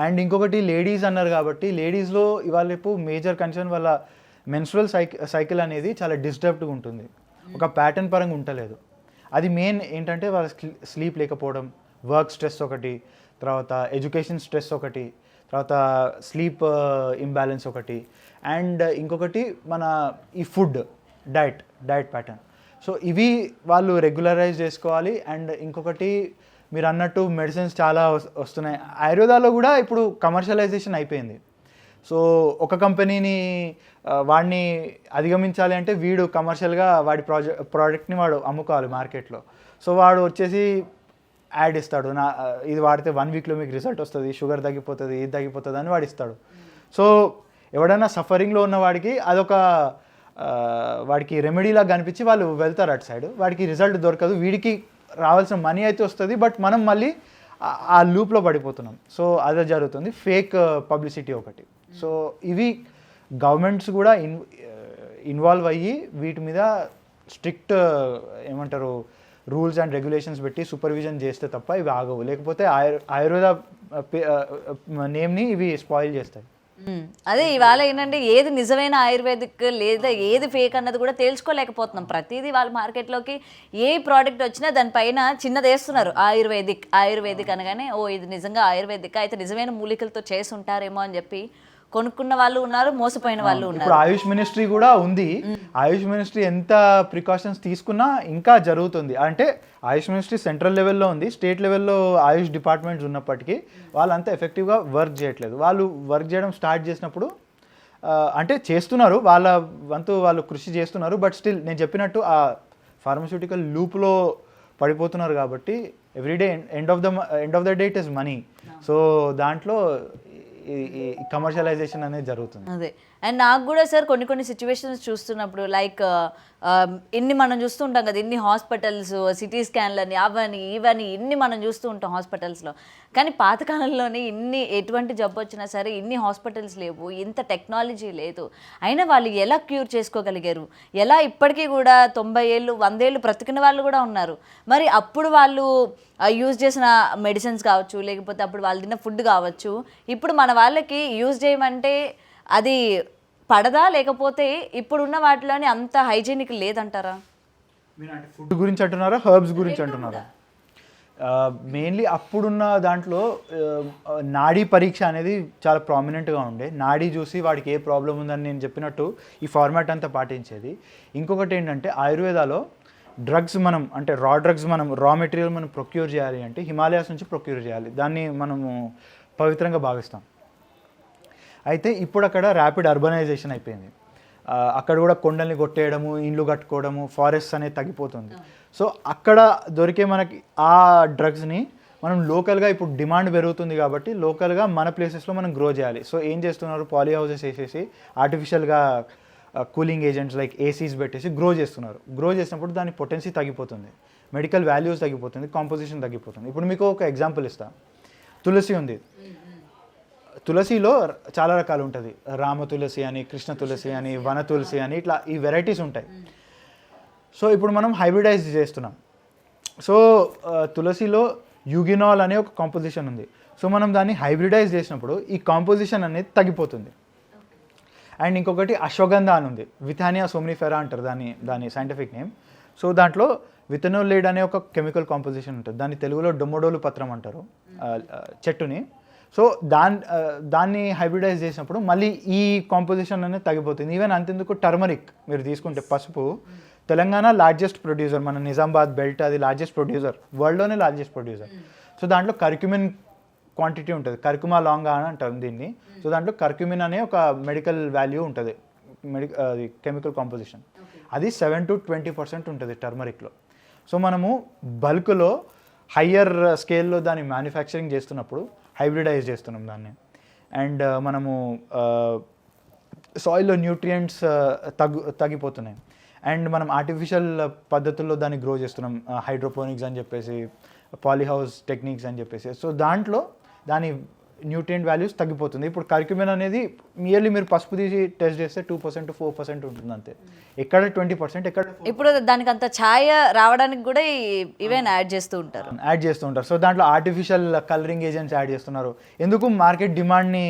అండ్ ఇంకొకటి లేడీస్ అన్నారు కాబట్టి, లేడీస్లో ఇవాళ రేపు మేజర్ కన్సర్న్ వాళ్ళ మెన్స్ట్రువల్ సైకిల్ అనేది చాలా డిస్టర్బ్డ్గా ఉంటుంది, ఒక ప్యాటర్న్ పరంగా ఉండలేదు. అది మెయిన్ ఏంటంటే వాళ్ళ స్లీప్ లేకపోవడం, వర్క్ స్ట్రెస్ ఒకటి, తర్వాత ఎడ్యుకేషన్ స్ట్రెస్ ఒకటి, తర్వాత స్లీప్ ఇంబ్యాలెన్స్ ఒకటి, అండ్ ఇంకొకటి మన ఈ ఫుడ్ డైట్ ప్యాటర్న్. సో ఇవి వాళ్ళు రెగ్యులరైజ్ చేసుకోవాలి. అండ్ ఇంకొకటి మీరు అన్నట్టు మెడిసిన్స్ చాలా వస్తున్నాయి. ఆయుర్వేదాలో కూడా ఇప్పుడు కమర్షియలైజేషన్ అయిపోయింది. సో ఒక కంపెనీని వాడిని అధిగమించాలి అంటే వీడు కమర్షియల్గా వాడి ప్రోడక్ట్ని వాడు అమ్ముకోవాలి మార్కెట్లో. సో వాడు వచ్చేసి యాడ్ ఇస్తాడు, ఇది వాడితే 1 వీక్లో మీకు రిజల్ట్ వస్తుంది, షుగర్ తగ్గిపోతుంది, ఇది తగ్గిపోతుంది అని వాడు ఇస్తాడు. సో ఎవడైనా సఫరింగ్లో ఉన్న వాడికి అదొక వాడికి రెమెడీలా కనిపించి వాళ్ళు వెళ్తారు అటు సైడ్, వాడికి రిజల్ట్ దొరకదు, వీడికి రావాల్సిన మనీ అయితే వస్తుంది, బట్ మనం మళ్ళీ ఆ లూప్లో పడిపోతున్నాం. సో అదే జరుగుతుంది, ఫేక్ పబ్లిసిటీ ఒకటి. సో ఇవి గవర్నమెంట్స్ కూడా ఇన్వాల్వ్ అయ్యి వీటి మీద స్ట్రిక్ట్ ఏమంటారు రూల్స్ అండ్ రెగ్యులేషన్స్ పెట్టి సూపర్విజన్ చేస్తే తప్ప ఇవి ఆగవు. లేకపోతే ఆయుర్వేద నేమ్ని ఇవి స్పాయిల్ చేస్తాయి. అదే ఇవాళ ఏంటంటే ఏది నిజమైన ఆయుర్వేదిక్ లేదా ఏది ఫేక్ అన్నది కూడా తేల్చుకోలేకపోతున్నాం. ప్రతిదీ వాళ్ళ మార్కెట్లోకి ఏ ప్రోడక్ట్ వచ్చినా దానిపైన చిన్నది వేస్తున్నారు, ఆయుర్వేదిక్ అనగానే ఓ ఇది నిజంగా ఆయుర్వేదిక్ అయితే నిజమైన మూలికలతో చేసి ఉంటారేమో అని చెప్పి కొనుక్కున్న వాళ్ళు ఉన్నారు, మోసపోయిన వాళ్ళు ఉన్నారు. ఇప్పుడు ఆయుష్ మినిస్ట్రీ కూడా ఉంది. ఆయుష్ మినిస్ట్రీ ఎంత ప్రికాషన్స్ తీసుకున్నా ఇంకా జరుగుతుంది. అంటే ఆయుష్ మినిస్ట్రీ సెంట్రల్ లెవెల్లో ఉంది, స్టేట్ లెవెల్లో ఆయుష్ డిపార్ట్మెంట్స్ ఉన్నప్పటికీ వాళ్ళంతా ఎఫెక్టివ్గా వర్క్ చేయట్లేదు. వాళ్ళు వర్క్ చేయడం స్టార్ట్ చేసినప్పుడు అంటే చేస్తున్నారు, వాళ్ళ వంతు వాళ్ళు కృషి చేస్తున్నారు, బట్ స్టిల్ నేను చెప్పినట్టు ఆ ఫార్మస్యూటికల్ లూప్లో పడిపోతున్నారు. కాబట్టి everyday end of the day it is money. So దాంట్లో ఈ కమర్షియలైజేషన్ అనేది జరుగుతుంది. అదే. అండ్ నాకు కూడా సార్ కొన్ని సిచ్యువేషన్స్ చూస్తున్నప్పుడు లైక్ ఇన్ని మనం చూస్తూ ఉంటాం కదా, ఇన్ని హాస్పిటల్స్, సిటీ స్కాన్లని, అవని ఇవని ఇన్ని మనం చూస్తూ ఉంటాం హాస్పిటల్స్లో. కానీ పాతకాలంలోనే ఎటువంటి జబ్బు వచ్చినా సరే ఇన్ని హాస్పిటల్స్ లేవు, ఇంత టెక్నాలజీ లేదు. అయినా వాళ్ళు ఎలా క్యూర్ చేసుకోగలిగారు, ఎలా ఇప్పటికీ కూడా 90 ఏళ్ళు 100 ఏళ్ళు బ్రతికిన వాళ్ళు కూడా ఉన్నారు. మరి అప్పుడు వాళ్ళు యూజ్ చేసిన మెడిసిన్స్ కావచ్చు, లేకపోతే అప్పుడు వాళ్ళు తిన్న ఫుడ్ కావచ్చు, ఇప్పుడు మన వాళ్ళకి యూజ్ చేయమంటే అది పడదా, లేకపోతే ఇప్పుడున్న వాటిలోనే అంత హైజీనిక్ లేదంటారా? ఫుడ్ గురించి అంటున్నారా, హర్బ్స్ గురించి అంటున్నారా? మెయిన్లీ అప్పుడున్న దాంట్లో నాడీ పరీక్ష అనేది చాలా ప్రామినెంట్గా ఉండే. నాడీ చూసి వాడికి ఏ ప్రాబ్లం ఉందని నేను చెప్పినట్టు ఈ ఫార్మాట్ అంతా పాటించేది. ఇంకొకటి ఏంటంటే ఆయుర్వేదాలో డ్రగ్స్ మనం అంటే రా మెటీరియల్ మనం ప్రొక్యూర్ చేయాలి అంటే హిమాలయాస్ నుంచి ప్రొక్యూర్ చేయాలి, దాన్ని మనము పవిత్రంగా భావిస్తాం. అయితే ఇప్పుడు అక్కడ ర్యాపిడ్ అర్బనైజేషన్ అయిపోయింది. అక్కడ కూడా కొండల్ని కొట్టేయడము, ఇండ్లు కట్టుకోవడము, ఫారెస్ట్ అనేది తగ్గిపోతుంది. సో అక్కడ దొరికే మనకి ఆ డ్రగ్స్ని మనం లోకల్గా ఇప్పుడు డిమాండ్ పెరుగుతుంది కాబట్టి లోకల్గా మన ప్లేసెస్లో మనం గ్రో చేయాలి. సో ఏం చేస్తున్నారు, పాలీ హౌసెస్ వేసేసి ఆర్టిఫిషియల్గా కూలింగ్ ఏజెంట్స్ లైక్ ఏసీస్ పెట్టేసి గ్రో చేస్తున్నారు. గ్రో చేసినప్పుడు దాని పొటెన్సీ తగ్గిపోతుంది, మెడికల్ వాల్యూస్ తగ్గిపోతుంది, కాంపోజిషన్ తగ్గిపోతుంది. ఇప్పుడు మీకు ఒక ఎగ్జాంపుల్ ఇస్తా. తులసి ఉంది, తులసిలో చాలా రకాలు ఉంటుంది. రామ తులసి అని, కృష్ణ తులసి అని, వన తులసి అని, ఇట్లా ఈ వెరైటీస్ ఉంటాయి. సో ఇప్పుడు మనం హైబ్రిడైజ్ చేస్తున్నాం. సో తులసిలో యూగినాల్ అనే ఒక కాంపోజిషన్ ఉంది. సో మనం దాన్ని హైబ్రిడైజ్ చేసినప్పుడు ఈ కాంపోజిషన్ అనేది తగ్గిపోతుంది. అండ్ ఇంకొకటి అశ్వగంధ అని ఉంది, విథానియా సోమ్నిఫెరా అంటారు దాని సైంటిఫిక్ నేమ్. సో దాంట్లో విథనోలేడ్ అనే ఒక కెమికల్ కాంపోజిషన్ ఉంటుంది. దాన్ని తెలుగులో డొమోడోలు పత్రం అంటారు చెట్టుని. సో దాన్ని హైబ్రిడైజ్ చేసినప్పుడు మళ్ళీ ఈ కాంపోజిషన్ అనేది తగ్గిపోతుంది. ఈవెన్ అంతెందుకు టర్మరిక్ మీరు తీసుకుంటే, పసుపు తెలంగాణ లార్జెస్ట్ ప్రొడ్యూసర్, మన నిజామాబాద్ బెల్ట్ అది లార్జెస్ట్ ప్రొడ్యూసర్, వరల్డ్లోనే లార్జెస్ట్ ప్రొడ్యూసర్. సో దాంట్లో కర్క్యూమిన్ క్వాంటిటీ ఉంటుంది, కర్కుమా లాంగా అని అంటారు దీన్ని. సో దాంట్లో కర్క్యూమిన్ అనే ఒక మెడికల్ వాల్యూ ఉంటుంది, అది కెమికల్ కాంపోజిషన్. అది 7 to 20% ఉంటుంది టర్మరిక్లో. సో మనము బల్క్లో హయ్యర్ స్కేల్లో దాన్ని మ్యానుఫ్యాక్చరింగ్ చేస్తున్నప్పుడు హైబ్రిడైజ్ చేస్తున్నాం దాన్ని. అండ్ మనము సాయిల్లో న్యూట్రియంట్స్ తగ్గిపోతున్నాయి. అండ్ మనం ఆర్టిఫిషియల్ పద్ధతుల్లో దాన్ని గ్రో చేస్తున్నాం, హైడ్రోపోనిక్స్ అని చెప్పేసి, పాలీహౌస్ టెక్నిక్స్ అని చెప్పేసి. సో దాంట్లో దాని న్యూట్రియంట్ వాల్యూస్ తగ్గిపోతుంది. ఇప్పుడు కర్క్యూమిన్ అనేది ఇయర్లీ మీరు పసుపు తీసి టెస్ట్ చేస్తే 2% to 4% ఉంటుంది అంతే, ఎక్కడ 20%, ఎక్కడ. ఇప్పుడు దానికి అంత ఛాయ రావడానికి కూడా ఈవెన్ యాడ్ చేస్తూ ఉంటారు. సో దాంట్లో ఆర్టిఫిషియల్ కలరింగ్ ఏజెంట్స్ యాడ్ చేస్తున్నారు. ఎందుకు, మార్కెట్ డిమాండ్ని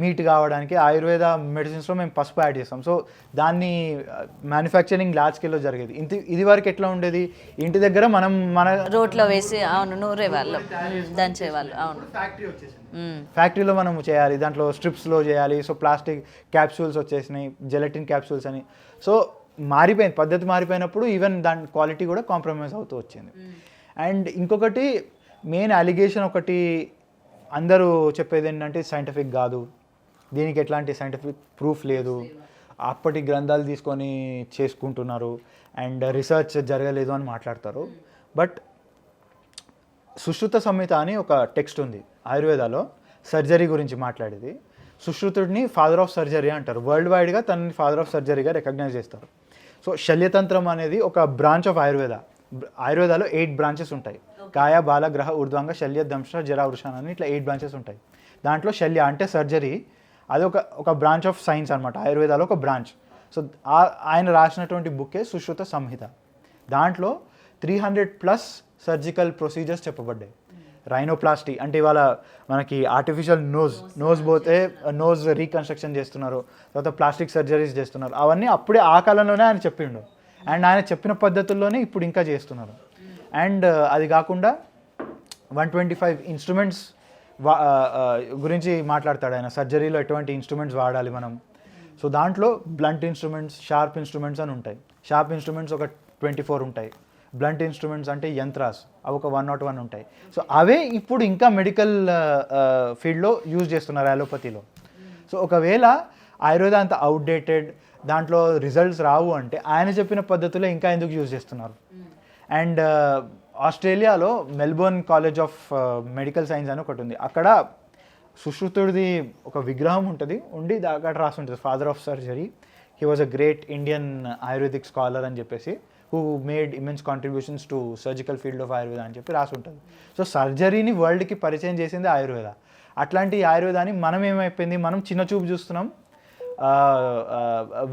మీట్ కావడానికి. ఆయుర్వేద మెడిసిన్స్లో మేము పసుపు యాడ్ చేస్తాం. సో దాన్ని మ్యానుఫ్యాక్చరింగ్ లార్జ్ స్కేల్లో జరిగేది. ఇది వరకు ఎట్లా ఉండేది, ఇంటి దగ్గర మనం మన రోట్లో వేసి అవును నూరే వాళ్ళు దంచేవాళ్ళు. అవును, ఫ్యాక్టరీ వచ్చేసింది, ఫ్యాక్టరీలో మనం చేయాలి, దాంట్లో స్ట్రిప్స్లో చేయాలి. సో ప్లాస్టిక్ క్యాప్సూల్స్ వచ్చేసినాయి, జెలటిన్ క్యాప్సూల్స్ అని. సో మారిపోయింది, పద్ధతి మారిపోయినప్పుడు ఈవెన్ దాని క్వాలిటీ కూడా కాంప్రమైజ్ అవుతూ వచ్చింది. అండ్ ఇంకొకటి మెయిన్ అలిగేషన్ ఒకటి అందరూ చెప్పేది ఏంటంటే సైంటిఫిక్ కాదు, దీనికి ఎట్లాంటి సైంటిఫిక్ ప్రూఫ్ లేదు, అప్పటి గ్రంథాలు తీసుకొని చేసుకుంటున్నారు అండ్ రీసెర్చ్ జరగలేదు అని మాట్లాడతారు. బట్ సుశ్రుత సంహిత అని ఒక టెక్స్ట్ ఉంది ఆయుర్వేదాలో, సర్జరీ గురించి మాట్లాడేది. సుశ్రుతుడిని ఫాదర్ ఆఫ్ సర్జరీ అంటారు, వరల్డ్ వైడ్గా తనని ఫాదర్ ఆఫ్ సర్జరీగా రికగ్నైజ్ చేస్తారు. సో శల్యతంత్రం అనేది ఒక బ్రాంచ్ ఆఫ్ ఆయుర్వేదాలో 8 బ్రాంచెస్ ఉంటాయి. కాయ, బాల, గ్రహ, ఊర్ధ్వాంగ, శల్య, దంశ, జర, వృషణ అని ఇట్లా 8 బ్రాంచెస్ ఉంటాయి. దాంట్లో శల్య అంటే సర్జరీ, అది ఒక బ్రాంచ్ ఆఫ్ సైన్స్ అనమాట, ఆయుర్వేదాలో ఒక బ్రాంచ్. సో ఆయన రాసినటువంటి బుక్కే సుశ్రుత సంహిత. దాంట్లో 300+ సర్జికల్ ప్రొసీజర్స్ చెప్పబడ్డాయి. రైనోప్లాస్టీ అంటే ఇవాళ మనకి ఆర్టిఫిషియల్ నోజ్ పోతే నోజ్ రీకన్స్ట్రక్షన్ చేస్తున్నారు, తర్వాత ప్లాస్టిక్ సర్జరీస్ చేస్తున్నారు. అవన్నీ అప్పుడే ఆ కాలంలోనే ఆయన చెప్పిండు, అండ్ ఆయన చెప్పిన పద్ధతుల్లోనే ఇప్పుడు ఇంకా చేస్తున్నారు. అండ్ అది కాకుండా 125 ఇన్స్ట్రుమెంట్స్ గురించి మాట్లాడతాడు ఆయన, సర్జరీలో ఎటువంటి ఇన్స్ట్రుమెంట్స్ వాడాలి మనం. సో దాంట్లో బ్లంట్ ఇన్స్ట్రుమెంట్స్, షార్ప్ ఇన్స్ట్రుమెంట్స్ అని ఉంటాయి. షార్ప్ ఇన్స్ట్రుమెంట్స్ ఒక 24 ఉంటాయి, బ్లంట్ ఇన్స్ట్రుమెంట్స్ అంటే యంత్రాస్ అవి ఒక 101 ఉంటాయి. సో అవే ఇప్పుడు ఇంకా మెడికల్ ఫీల్డ్లో యూజ్ చేస్తున్నారు అలోపతిలో. సో ఒకవేళ ఆయుర్వేద అంత అవుట్డేటెడ్, దాంట్లో రిజల్ట్స్ రావు అంటే ఆయన చెప్పిన పద్ధతిలో ఇంకా ఎందుకు యూజ్ చేస్తున్నారు. అండ్ ఆస్ట్రేలియాలో Melbourne college of medical science అని ఒకటి ఉంది, అక్కడ సుశ్రుతుడిది ఒక విగ్రహం ఉంటుంది, అక్కడ రాసి ఉంటుంది father of surgery, he was a great Indian ayurvedic scholar అని చెప్పేసి, who made immense contributions to surgical field of Ayurveda అని చెప్పి రాసి ఉంటుంది. సో సర్జరీని వరల్డ్కి పరిచయం చేసింది ఆయుర్వేద. అట్లాంటి ఆయుర్వేదాన్ని మనం ఏమైపోయింది, మనం చిన్న చూపు చూస్తున్నాం,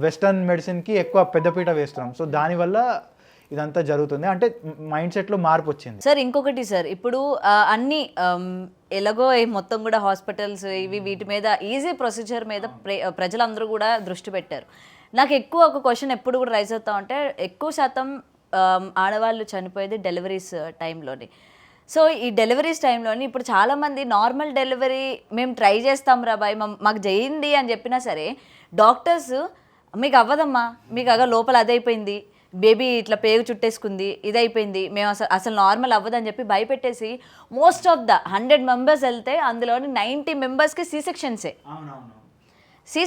వెస్టర్న్ మెడిసిన్కి ఎక్కువ పెద్దపీట వేస్తున్నాం. సో దానివల్ల ఇదంతా జరుగుతుంది, అంటే మైండ్ సెట్లో మార్పు వచ్చింది. సార్ ఇంకొకటి సార్, ఇప్పుడు అన్ని ఎలాగో మొత్తం కూడా హాస్పిటల్స్ వీటి మీద ఈజీ ప్రొసీజర్ మీద ప్రజలందరూ కూడా దృష్టి పెట్టారు. నాకు ఎక్కువ ఒక క్వశ్చన్ ఎప్పుడు కూడా రైజ్ అవుతా ఉంటే, ఎక్కువ శాతం ఆడవాళ్ళు చనిపోయేది డెలివరీస్ టైంలోని. సో ఈ డెలివరీస్ టైంలోని ఇప్పుడు చాలామంది నార్మల్ డెలివరీ మేము ట్రై చేస్తాం రా బాయ్ మాకు చేయండి అని చెప్పినా సరే, డాక్టర్స్ మీకు అవ్వదమ్మా, మీకు లోపల అదైపోయింది, బేబీ ఇట్లా పేగు చుట్టేసుకుంది, ఇదైపోయింది, మేము అసలు నార్మల్ అవ్వదని చెప్పి భయపెట్టేసి మోస్ట్ ఆఫ్ ద 100 మెంబర్స్ వెళ్తే అందులోని 90 మెంబర్స్కి సి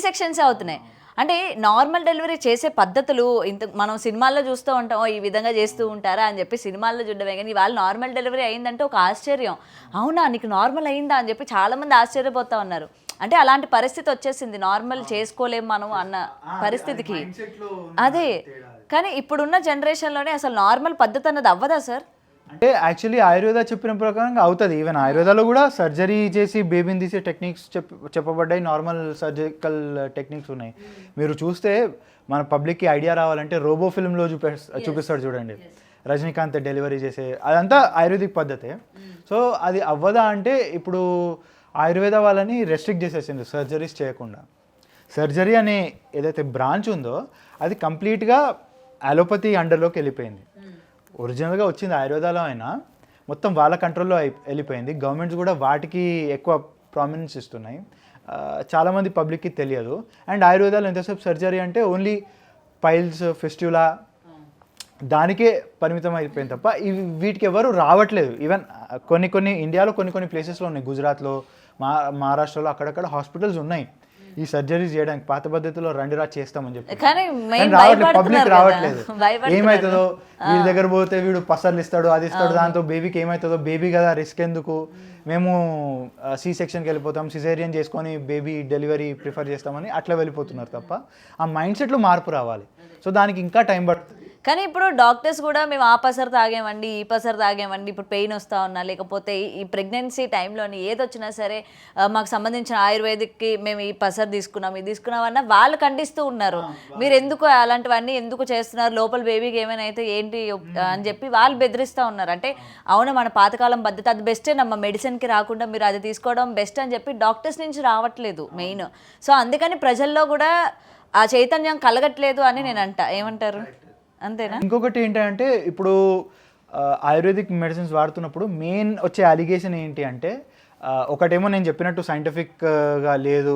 సెక్షన్సే అవుతున్నాయి. అంటే నార్మల్ డెలివరీ చేసే పద్ధతులు ఇంత మనం సినిమాల్లో చూస్తూ ఉంటాం, ఈ విధంగా చేస్తూ ఉంటారా అని చెప్పి సినిమాల్లో చూడడమే, కానీ వాళ్ళు నార్మల్ డెలివరీ అయిందంటే ఒక ఆశ్చర్యం, అవునా నీకు నార్మల్ అయిందా అని చెప్పి చాలామంది ఆశ్చర్యపోతూ ఉన్నారు. అంటే అలాంటి పరిస్థితి వచ్చేసింది, నార్మల్ చేసుకోలేం మనం అన్న పరిస్థితికి. అదే, కానీ ఇప్పుడున్న జనరేషన్లోనే అసలు నార్మల్ పద్ధతి అన్నది అవ్వదా సార్? అంటే యాక్చువల్లీ ఆయుర్వేద చెప్పిన ప్రకారంగా అవుతుంది. ఈవెన్ ఆయుర్వేదాలో కూడా సర్జరీ చేసి బేబీని తీసే టెక్నిక్స్ చెప్పబడ్డాయి, నార్మల్ సర్జికల్ టెక్నిక్స్ ఉన్నాయి. మీరు చూస్తే మన పబ్లిక్కి ఐడియా రావాలంటే రోబో ఫిల్మ్లో చూపిస్తాడు చూడండి, రజనీకాంత్ డెలివరీ చేసే, అదంతా ఆయుర్వేదిక్ పద్ధతే. సో అది అవ్వదా అంటే ఇప్పుడు ఆయుర్వేద వాళ్ళని రెస్ట్రిక్ట్ చేసేసింది సర్జరీస్ చేయకుండా. సర్జరీ అనే ఏదైతే బ్రాంచ్ ఉందో అది కంప్లీట్గా అలోపతి అండర్లోకి వెళ్ళిపోయింది. ఒరిజినల్గా వచ్చింది ఆయుర్వేదాలో అయినా మొత్తం వాళ్ళ కంట్రోల్లో వెళ్ళిపోయింది. గవర్నమెంట్స్ కూడా వాటికి ఎక్కువ ప్రామినెన్స్ ఇస్తున్నాయి. చాలామంది పబ్లిక్కి తెలియదు. అండ్ ఆయుర్వేదాలో ఎంతసేపు సర్జరీ అంటే ఓన్లీ పైల్స్, ఫిస్ట్యులా దానికే పరిమితం అయిపోయింది తప్ప వీటికి ఎవరు రావట్లేదు. ఈవెన్ కొన్ని ఇండియాలో కొన్ని ప్లేసెస్లో ఉన్నాయి, గుజరాత్లో, మహారాష్ట్రలో అక్కడక్కడ హాస్పిటల్స్ ఉన్నాయి ఈ సర్జరీస్ చేయడానికి. పాత పద్ధతిలో రండిరా చేస్తామని చెప్పి పబ్లిక్ రావట్లేదు. ఏమవుతుందో, వీడి దగ్గర పోతే వీడు పసర్లు ఇస్తాడు, అది ఇస్తాడు, దాంతో బేబీకి ఏమవుతుందో, బేబీ కదా రిస్క్ ఎందుకు, మేము సి సెక్షన్కి వెళ్ళిపోతాం, సిజేరియన్ చేసుకొని బేబీ డెలివరీ ప్రిఫర్ చేస్తామని అట్లా వెళ్ళిపోతున్నారు తప్ప ఆ మైండ్ సెట్లో మార్పు రావాలి. సో దానికి ఇంకా టైం పడుతుంది. కానీ ఇప్పుడు డాక్టర్స్ కూడా మేము ఆ పసరు తాగేమండి, ఈ పసరు తాగేమండి, ఇప్పుడు పెయిన్ వస్తూ ఉన్నా లేకపోతే ఈ ప్రెగ్నెన్సీ టైంలోని ఏదొచ్చినా సరే మాకు సంబంధించిన ఆయుర్వేదిక్కి మేము ఈ పసరు తీసుకున్నాం, ఇది తీసుకున్నామన్నా వాళ్ళు ఖండిస్తూ ఉన్నారు. మీరు ఎందుకు అలాంటివన్నీ ఎందుకు చేస్తున్నారు, లోపల బేబీకి ఏమైనా అయితే ఏంటి అని చెప్పి వాళ్ళు బెదిరిస్తూ ఉన్నారు. అంటే అవును మన పాతకాలం పద్ధతి అది బెస్టే నమ్మ, మెడిసిన్కి రాకుండా మీరు అది తీసుకోవడం బెస్ట్ అని చెప్పి డాక్టర్స్ నుంచి రావట్లేదు మెయిన్. సో అందుకని ప్రజల్లో కూడా ఆ చైతన్యం కలగట్లేదు అని నేను ఏమంటారు, అంతేనా? ఇంకొకటి ఏంటంటే ఇప్పుడు ఆయుర్వేదిక్ మెడిసిన్స్ వాడుతున్నప్పుడు మెయిన్ వచ్చే అలిగేషన్ ఏంటి అంటే ఒకటేమో నేను చెప్పినట్టు సైంటిఫిక్గా లేదు,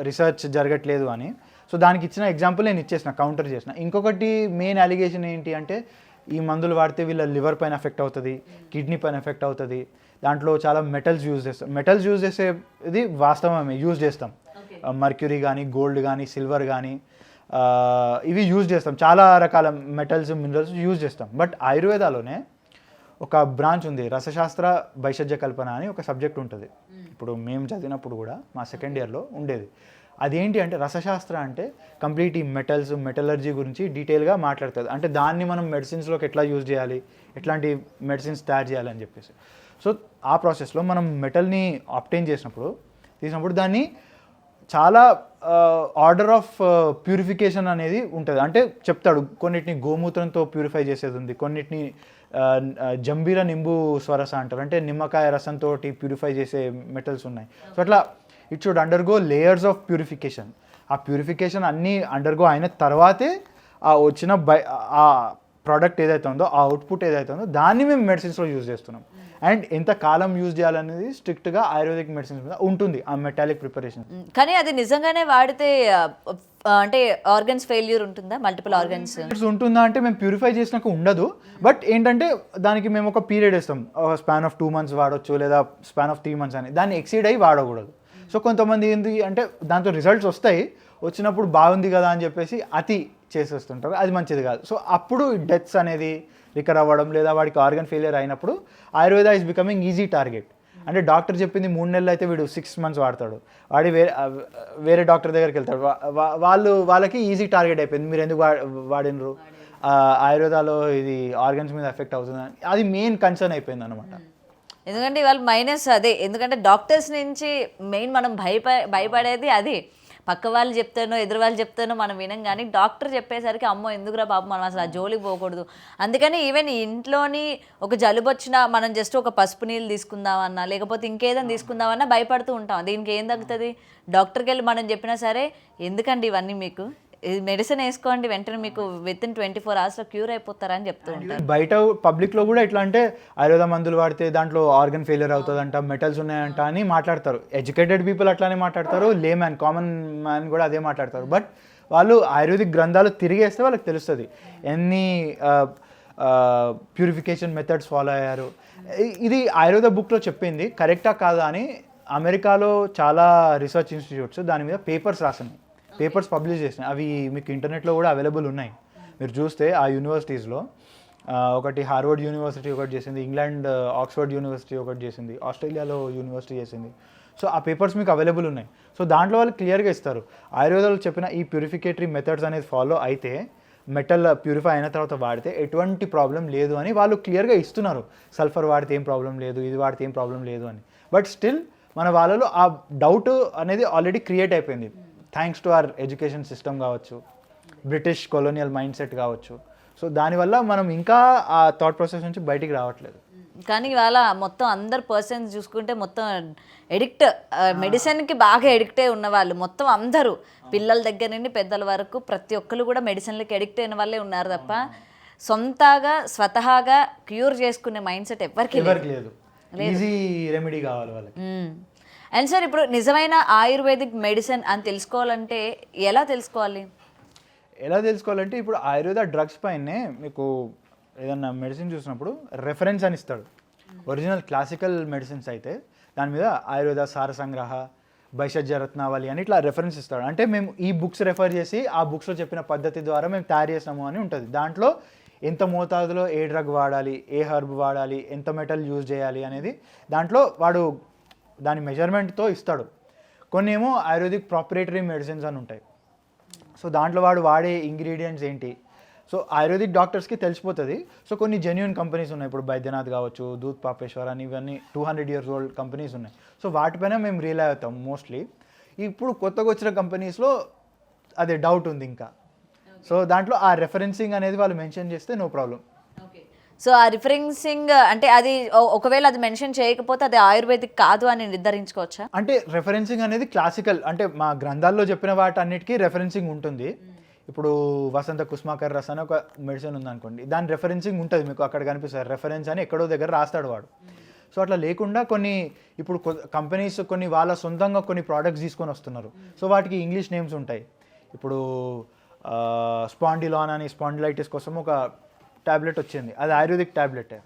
రిసర్చ్ జరగట్లేదు అని. సో దానికి ఇచ్చిన ఎగ్జాంపుల్ నేను ఇచ్చేసిన, కౌంటర్ చేసిన. ఇంకొకటి మెయిన్ అలిగేషన్ ఏంటి అంటే ఈ మందులు వాడితే వీళ్ళ లివర్ పైన ఎఫెక్ట్ అవుతుంది, కిడ్నీ పైన ఎఫెక్ట్ అవుతుంది, దాంట్లో చాలా మెటల్స్ యూజ్ చేస్తాం. మెటల్స్ యూజ్ చేసేది వాస్తవమే, యూజ్ చేస్తాం. మర్క్యూరీ కానీ, గోల్డ్ కానీ, సిల్వర్ కానీ ఇవి యూజ్ చేస్తాం, చాలా రకాల మెటల్స్, మినరల్స్ యూజ్ చేస్తాం. బట్ ఆయుర్వేదాలోనే ఒక బ్రాంచ్ ఉంది, రసశాస్త్ర భైషజ్య కల్పన అని ఒక సబ్జెక్ట్ ఉంటుంది. ఇప్పుడు మేము చదివినప్పుడు కూడా మా సెకండ్ ఇయర్లో ఉండేది. అదేంటి అంటే రసశాస్త్ర అంటే కంప్లీట్ ఈ మెటల్స్, మెటలర్జీ గురించి డీటెయిల్గా మాట్లాడుతుంది. అంటే దాన్ని మనం మెడిసిన్స్లోకి ఎట్లా యూజ్ చేయాలి, ఎట్లాంటి మెడిసిన్స్ తయారు చేయాలి అని చెప్పేసి. సో ఆ ప్రాసెస్లో మనం మెటల్ని ఆబ్టైన్ తీసినప్పుడు దాన్ని చాలా ఆర్డర్ ఆఫ్ ప్యూరిఫికేషన్ అనేది ఉంటుంది. అంటే చెప్తాడు, కొన్నిటిని గోమూత్రంతో ప్యూరిఫై చేసేది ఉంది, కొన్నిటిని జంబీర నింబు స్వరస అంటారు, అంటే నిమ్మకాయ రసంతో ప్యూరిఫై చేసే మెటల్స్ ఉన్నాయి. సో అట్లా it should undergo layers of purification. ఆ ప్యూరిఫికేషన్ అన్నీ అండర్గో అయిన తర్వాతే ఆ వచ్చిన ఆ ప్రోడక్ట్ ఏదైతే ఉందో, ఆ అవుట్పుట్ ఏదైతే ఉందో దాన్ని మేము మెడిసిన్స్లో యూజ్ చేస్తున్నాం. అండ్ ఎంత కాలం యూజ్ చేయాలనేది స్ట్రిక్ట్గా ఆయుర్వేదిక్ మెడిసిన్స్ మీద ఉంటుంది, ఆ మెటాలిక్ ప్రిపరేషన్. కానీ అది నిజంగానే వాడితే అంటే ఆర్గన్స్ ఫెయిల్యూర్ ఉంటుందా, మల్టిపుల్ ఆర్గన్స్ ఉంటుందా అంటే మేము ప్యూరిఫై చేసినాక ఉండదు. బట్ ఏంటంటే దానికి మేము ఒక పీరియడ్ ఇస్తాం, స్పాన్ ఆఫ్ 2 months వాడచ్చు, లేదా స్పాన్ ఆఫ్ 3 months అని. దాన్ని ఎక్సీడ్ అయ్యి వాడకూడదు. సో కొంతమంది ఏంటి అంటే దాంతో రిజల్ట్స్ వచ్చినప్పుడు బాగుంది కదా అని చెప్పేసి అతి చేసేస్తుంటారు, అది మంచిది కాదు. సో అప్పుడు డెత్స్ అనేది రికవర్ అవ్వడం, లేదా వాడికి ఆర్గన్ ఫెయిలియర్ అయినప్పుడు Ayurveda is becoming easy target. అంటే డాక్టర్ చెప్పింది 3 నెలలు అయితే వీడు 6 months వాడతాడు, వాడి వేరే డాక్టర్ దగ్గరికి వెళ్తాడు, వాళ్ళకి ఈజీ టార్గెట్ అయిపోయింది. మీరు ఎందుకు వాడినరు, ఆయుర్వేదాలో ఇది ఆర్గన్స్ మీద ఎఫెక్ట్ అవుతుందని, అది మెయిన్ కన్సర్న్ అయిపోయింది అనమాట. ఎందుకంటే ఇవాళ మైనస్ అదే, ఎందుకంటే డాక్టర్స్ నుంచి మెయిన్ మనం భయపడేది అది. పక్క వాళ్ళు చెప్తానో ఎదురు వాళ్ళు చెప్తానో మనం వినం, కానీ డాక్టర్ చెప్పేసరికి అమ్మో ఎందుకురా బాబు మనం అసలు ఆ జోలికి పోకూడదు. అందుకని ఈవెన్ ఇంట్లోని ఒక జలుబు వచ్చినా మనం జస్ట్ ఒక పసుపు నీళ్ళు తీసుకుందామన్నా లేకపోతే ఇంకేదైనా తీసుకుందామన్నా భయపడుతూ ఉంటాం. దీనికి ఏం తగ్గుతుంది, డాక్టర్కి వెళ్ళి మనం చెప్పినా సరే ఎందుకండి ఇవన్నీ, మీకు మెడిసిన్ వేసుకోండి వెంటనే మీకు విత్ ఇన్ 24 hours క్యూర్ అయిపోతారని చెప్తూ ఉంటారు. బయట పబ్లిక్లో కూడా ఎట్లా అంటే ఆయుర్వేద మందులు వాడితే దాంట్లో ఆర్గన్ ఫెయిలియర్ అవుతుందంట, మెటల్స్ ఉన్నాయంట అని మాట్లాడతారు. ఎడ్యుకేటెడ్ పీపుల్ అట్లానే మాట్లాడతారు, కామన్ మ్యాన్ కూడా అదే మాట్లాడతారు. బట్ వాళ్ళు ఆయుర్వేదిక్ గ్రంథాలు తిరిగేస్తే వాళ్ళకి తెలుస్తుంది ఎన్ని ప్యూరిఫికేషన్ మెథడ్స్ ఫాలో అయ్యారు. ఇది ఆయుర్వేద బుక్లో చెప్పింది కరెక్టా కాదా అని అమెరికాలో చాలా రీసెర్చ్ ఇన్స్టిట్యూట్స్ దాని మీద పేపర్స్ రాసినాయి, పేపర్స్ పబ్లిష్ చేసినాయి. అవి మీకు ఇంటర్నెట్లో కూడా అవైలబుల్ ఉన్నాయి. మీరు చూస్తే ఆ యూనివర్సిటీస్లో ఒకటి హార్వర్డ్ యూనివర్సిటీ ఒకటి చేసింది, ఇంగ్లాండ్ ఆక్స్ఫర్డ్ యూనివర్సిటీ ఒకటి చేసింది, ఆస్ట్రేలియాలో యూనివర్సిటీ చేసింది. సో ఆ పేపర్స్ మీకు అవైలబుల్ ఉన్నాయి. సో దాంట్లో వాళ్ళు క్లియర్గా ఇస్తారు ఆయుర్వేదాలు చెప్పిన ఈ ప్యూరిఫికేటరీ మెథడ్స్ అనేది ఫాలో అయితే మెటల్ ప్యూరిఫై అయిన తర్వాత వాడితే ఎటువంటి ప్రాబ్లం లేదు అని వాళ్ళు క్లియర్గా ఇస్తున్నారు. సల్ఫర్ వాడితే ఏం ప్రాబ్లం లేదు, ఇది వాడితే ఏం ప్రాబ్లం లేదు అని. బట్ స్టిల్ మన వాళ్ళలో ఆ డౌట్ అనేది ఆల్రెడీ క్రియేట్ అయిపోయింది thanks to our education system కావచ్చు, బ్రిటిష్ కొలోనియల్ మైండ్ సెట్ కావచ్చు. సో దానివల్ల మనం ఇంకా ఆ థాట్ ప్రాసెస్ నుంచి బయటికి రావట్లేదు. కానీ ఇవాళ మొత్తం అందరు పర్సన్స్ చూసుకుంటే మొత్తం ఎడిక్ట్, మెడిసిన్కి బాగా ఎడిక్ట్ అయి ఉన్నవాళ్ళు మొత్తం అందరూ, పిల్లల దగ్గర నుండి పెద్దల వరకు ప్రతి ఒక్కరు కూడా మెడిసిన్లకి ఎడిక్ట్ అయిన వాళ్ళే ఉన్నారు తప్ప స్వతహాగా క్యూర్ చేసుకునే మైండ్ సెట్ ఎవరికి లేదు. ఈజీ రెమెడీ కావాలి వాళ్ళకి. అండ్ సార్, ఇప్పుడు నిజమైన ఆయుర్వేదిక్ మెడిసిన్ అని తెలుసుకోవాలంటే ఎలా తెలుసుకోవాలంటే ఇప్పుడు ఆయుర్వేద డ్రగ్స్ పైనే మీకు ఏదన్నా మెడిసిన్ చూసినప్పుడు రెఫరెన్స్ అని ఇస్తాడు. ఒరిజినల్ క్లాసికల్ మెడిసిన్స్ అయితే దాని మీద ఆయుర్వేద సార సంగ్రహ, భైషజ్య రత్నావళి అని ఇట్లా రెఫరెన్స్ ఇస్తాడు. అంటే మేము ఈ బుక్స్ రెఫర్ చేసి ఆ బుక్స్లో చెప్పిన పద్ధతి ద్వారా మేము తయారు చేసినాము అని ఉంటుంది. దాంట్లో ఎంత మోతాదులో ఏ డ్రగ్ వాడాలి, ఏ హర్బ్ వాడాలి, ఎంత మెటల్ యూజ్ చేయాలి అనేది దాంట్లో వాడు దాని మెజర్మెంట్తో ఇస్తాడు. కొన్ని ఏమో ఆయుర్వేదిక్ ప్రాపరేటరీ మెడిసిన్స్ అని ఉంటాయి. సో దాంట్లో వాడు వాడే ఇంగ్రీడియంట్స్ ఏంటి, సో ఆయుర్వేదిక్ డాక్టర్స్కి తెలిసిపోతుంది. సో కొన్ని జెన్యూన్ కంపెనీస్ ఉన్నాయి, ఇప్పుడు బైద్యనాథ్ కావచ్చు, దూత్ పాపేశ్వర్ అని, ఇవన్నీ 200 years old కంపెనీస్ ఉన్నాయి. సో వాటిపైన మేము రియలై అవుతాం మోస్ట్లీ. ఇప్పుడు కొత్తగా వచ్చిన కంపెనీస్లో అదే డౌట్ ఉంది ఇంకా. సో దాంట్లో ఆ రెఫరెన్సింగ్ అనేది వాళ్ళు మెన్షన్ చేస్తే నో ప్రాబ్లం. సో ఆ రిఫరెన్సింగ్ అంటే అది ఒకవేళ అది మెన్షన్ చేయకపోతే అది ఆయుర్వేదిక్ కాదు అని నిర్ధారించుకోవచ్చా? అంటే రెఫరెన్సింగ్ అనేది క్లాసికల్, అంటే మా గ్రంథాల్లో చెప్పిన వాటన్నిటికీ రెఫరెన్సింగ్ ఉంటుంది. ఇప్పుడు వసంత కుస్మాకర్ రస్ అని ఒక మెడిసిన్ ఉందనుకోండి, దాని రెఫరెన్సింగ్ ఉంటుంది మీకు అక్కడ కనిపిస్తుంది, రెఫరెన్స్ అని ఎక్కడో దగ్గర రాస్తాడు వాడు. సో అట్లా లేకుండా కొన్ని ఇప్పుడు కంపెనీస్ కొన్ని వాళ్ళ సొంతంగా కొన్ని ప్రోడక్ట్స్ తీసుకొని వస్తున్నారు. సో వాటికి ఇంగ్లీష్ నేమ్స్ ఉంటాయి. ఇప్పుడు స్పాండిలాన్ అని స్పాండిలైటిస్ కోసం ఒక ట్యాబ్లెట్ వచ్చింది, అది ఆయుర్వేదిక్ ట్యాబ్లెటే,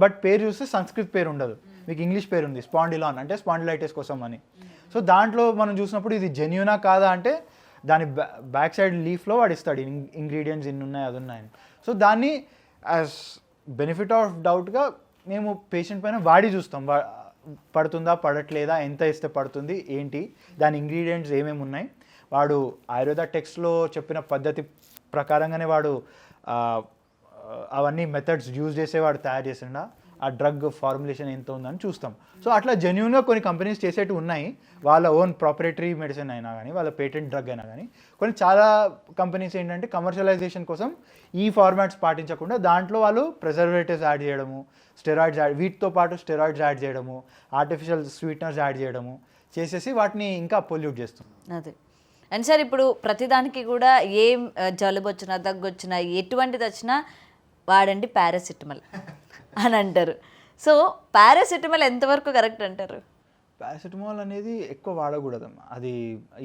బట్ పేరు చూస్తే సంస్కృత్ పేరు ఉండదు, మీకు ఇంగ్లీష్ పేరు ఉంది స్పాండిలాన్, అంటే స్పాండిలైటిస్ కోసం అని. సో దాంట్లో మనం చూసినప్పుడు ఇది జెన్యూనా కాదా అంటే దాని బ్యాక్ సైడ్ లీఫ్లో వాడు ఇస్తాడు ఇంగ్రీడియంట్స్ ఇన్ని ఉన్నాయి అది ఉన్నాయని. సో దాన్ని యాజ్ బెనిఫిట్ ఆఫ్ డౌట్గా మేము పేషెంట్ పైన వాడి చూస్తాం, పడుతుందా పడట్లేదా, ఎంత ఇస్తే పడుతుంది ఏంటి, దాని ఇంగ్రీడియంట్స్ ఏమేమి ఉన్నాయి, వాడు ఆయుర్వేద టెక్స్ట్లో చెప్పిన పద్ధతి ప్రకారంగానే వాడు అవన్నీ మెథడ్స్ యూజ్ చేసేవాడు తయారు చేసిండా, ఆ డ్రగ్ ఫార్ములేషన్ ఎంత ఉందని చూస్తాం. సో అట్లా జెన్యూన్గా కొన్ని కంపెనీస్ చేసేటివి ఉన్నాయి, వాళ్ళ ఓన్ ప్రాపరేటరీ మెడిసిన్ అయినా కానీ వాళ్ళ పేటెంట్ డ్రగ్ అయినా కానీ. కొన్ని చాలా కంపెనీస్ ఏంటంటే కమర్షియలైజేషన్ కోసం ఈ ఫార్మాట్స్ పాటించకుండా దాంట్లో వాళ్ళు ప్రిజర్వేటివ్స్ యాడ్ చేయడము, స్టెరాయిడ్స్ యాడ్, వీటితో పాటు స్టెరాయిడ్స్ యాడ్ చేయడము, ఆర్టిఫిషియల్ స్వీట్నర్స్ యాడ్ చేయడము చేసేసి వాటిని ఇంకా పొల్యూట్ చేస్తుంది. అదే. అండ్ సార్, ఇప్పుడు ప్రతిదానికి కూడా ఏం జలుబు వచ్చినా దగ్గు వచ్చినా ఎటువంటిది వచ్చినా వాడండి పారాసిటమాల్ అని అంటారు. సో పారాసిటమాల్ ఎంతవరకు కరెక్ట్ అంటారు? పారాసిటమాల్ అనేది ఎక్కువ వాడకూడదమ్మా. అది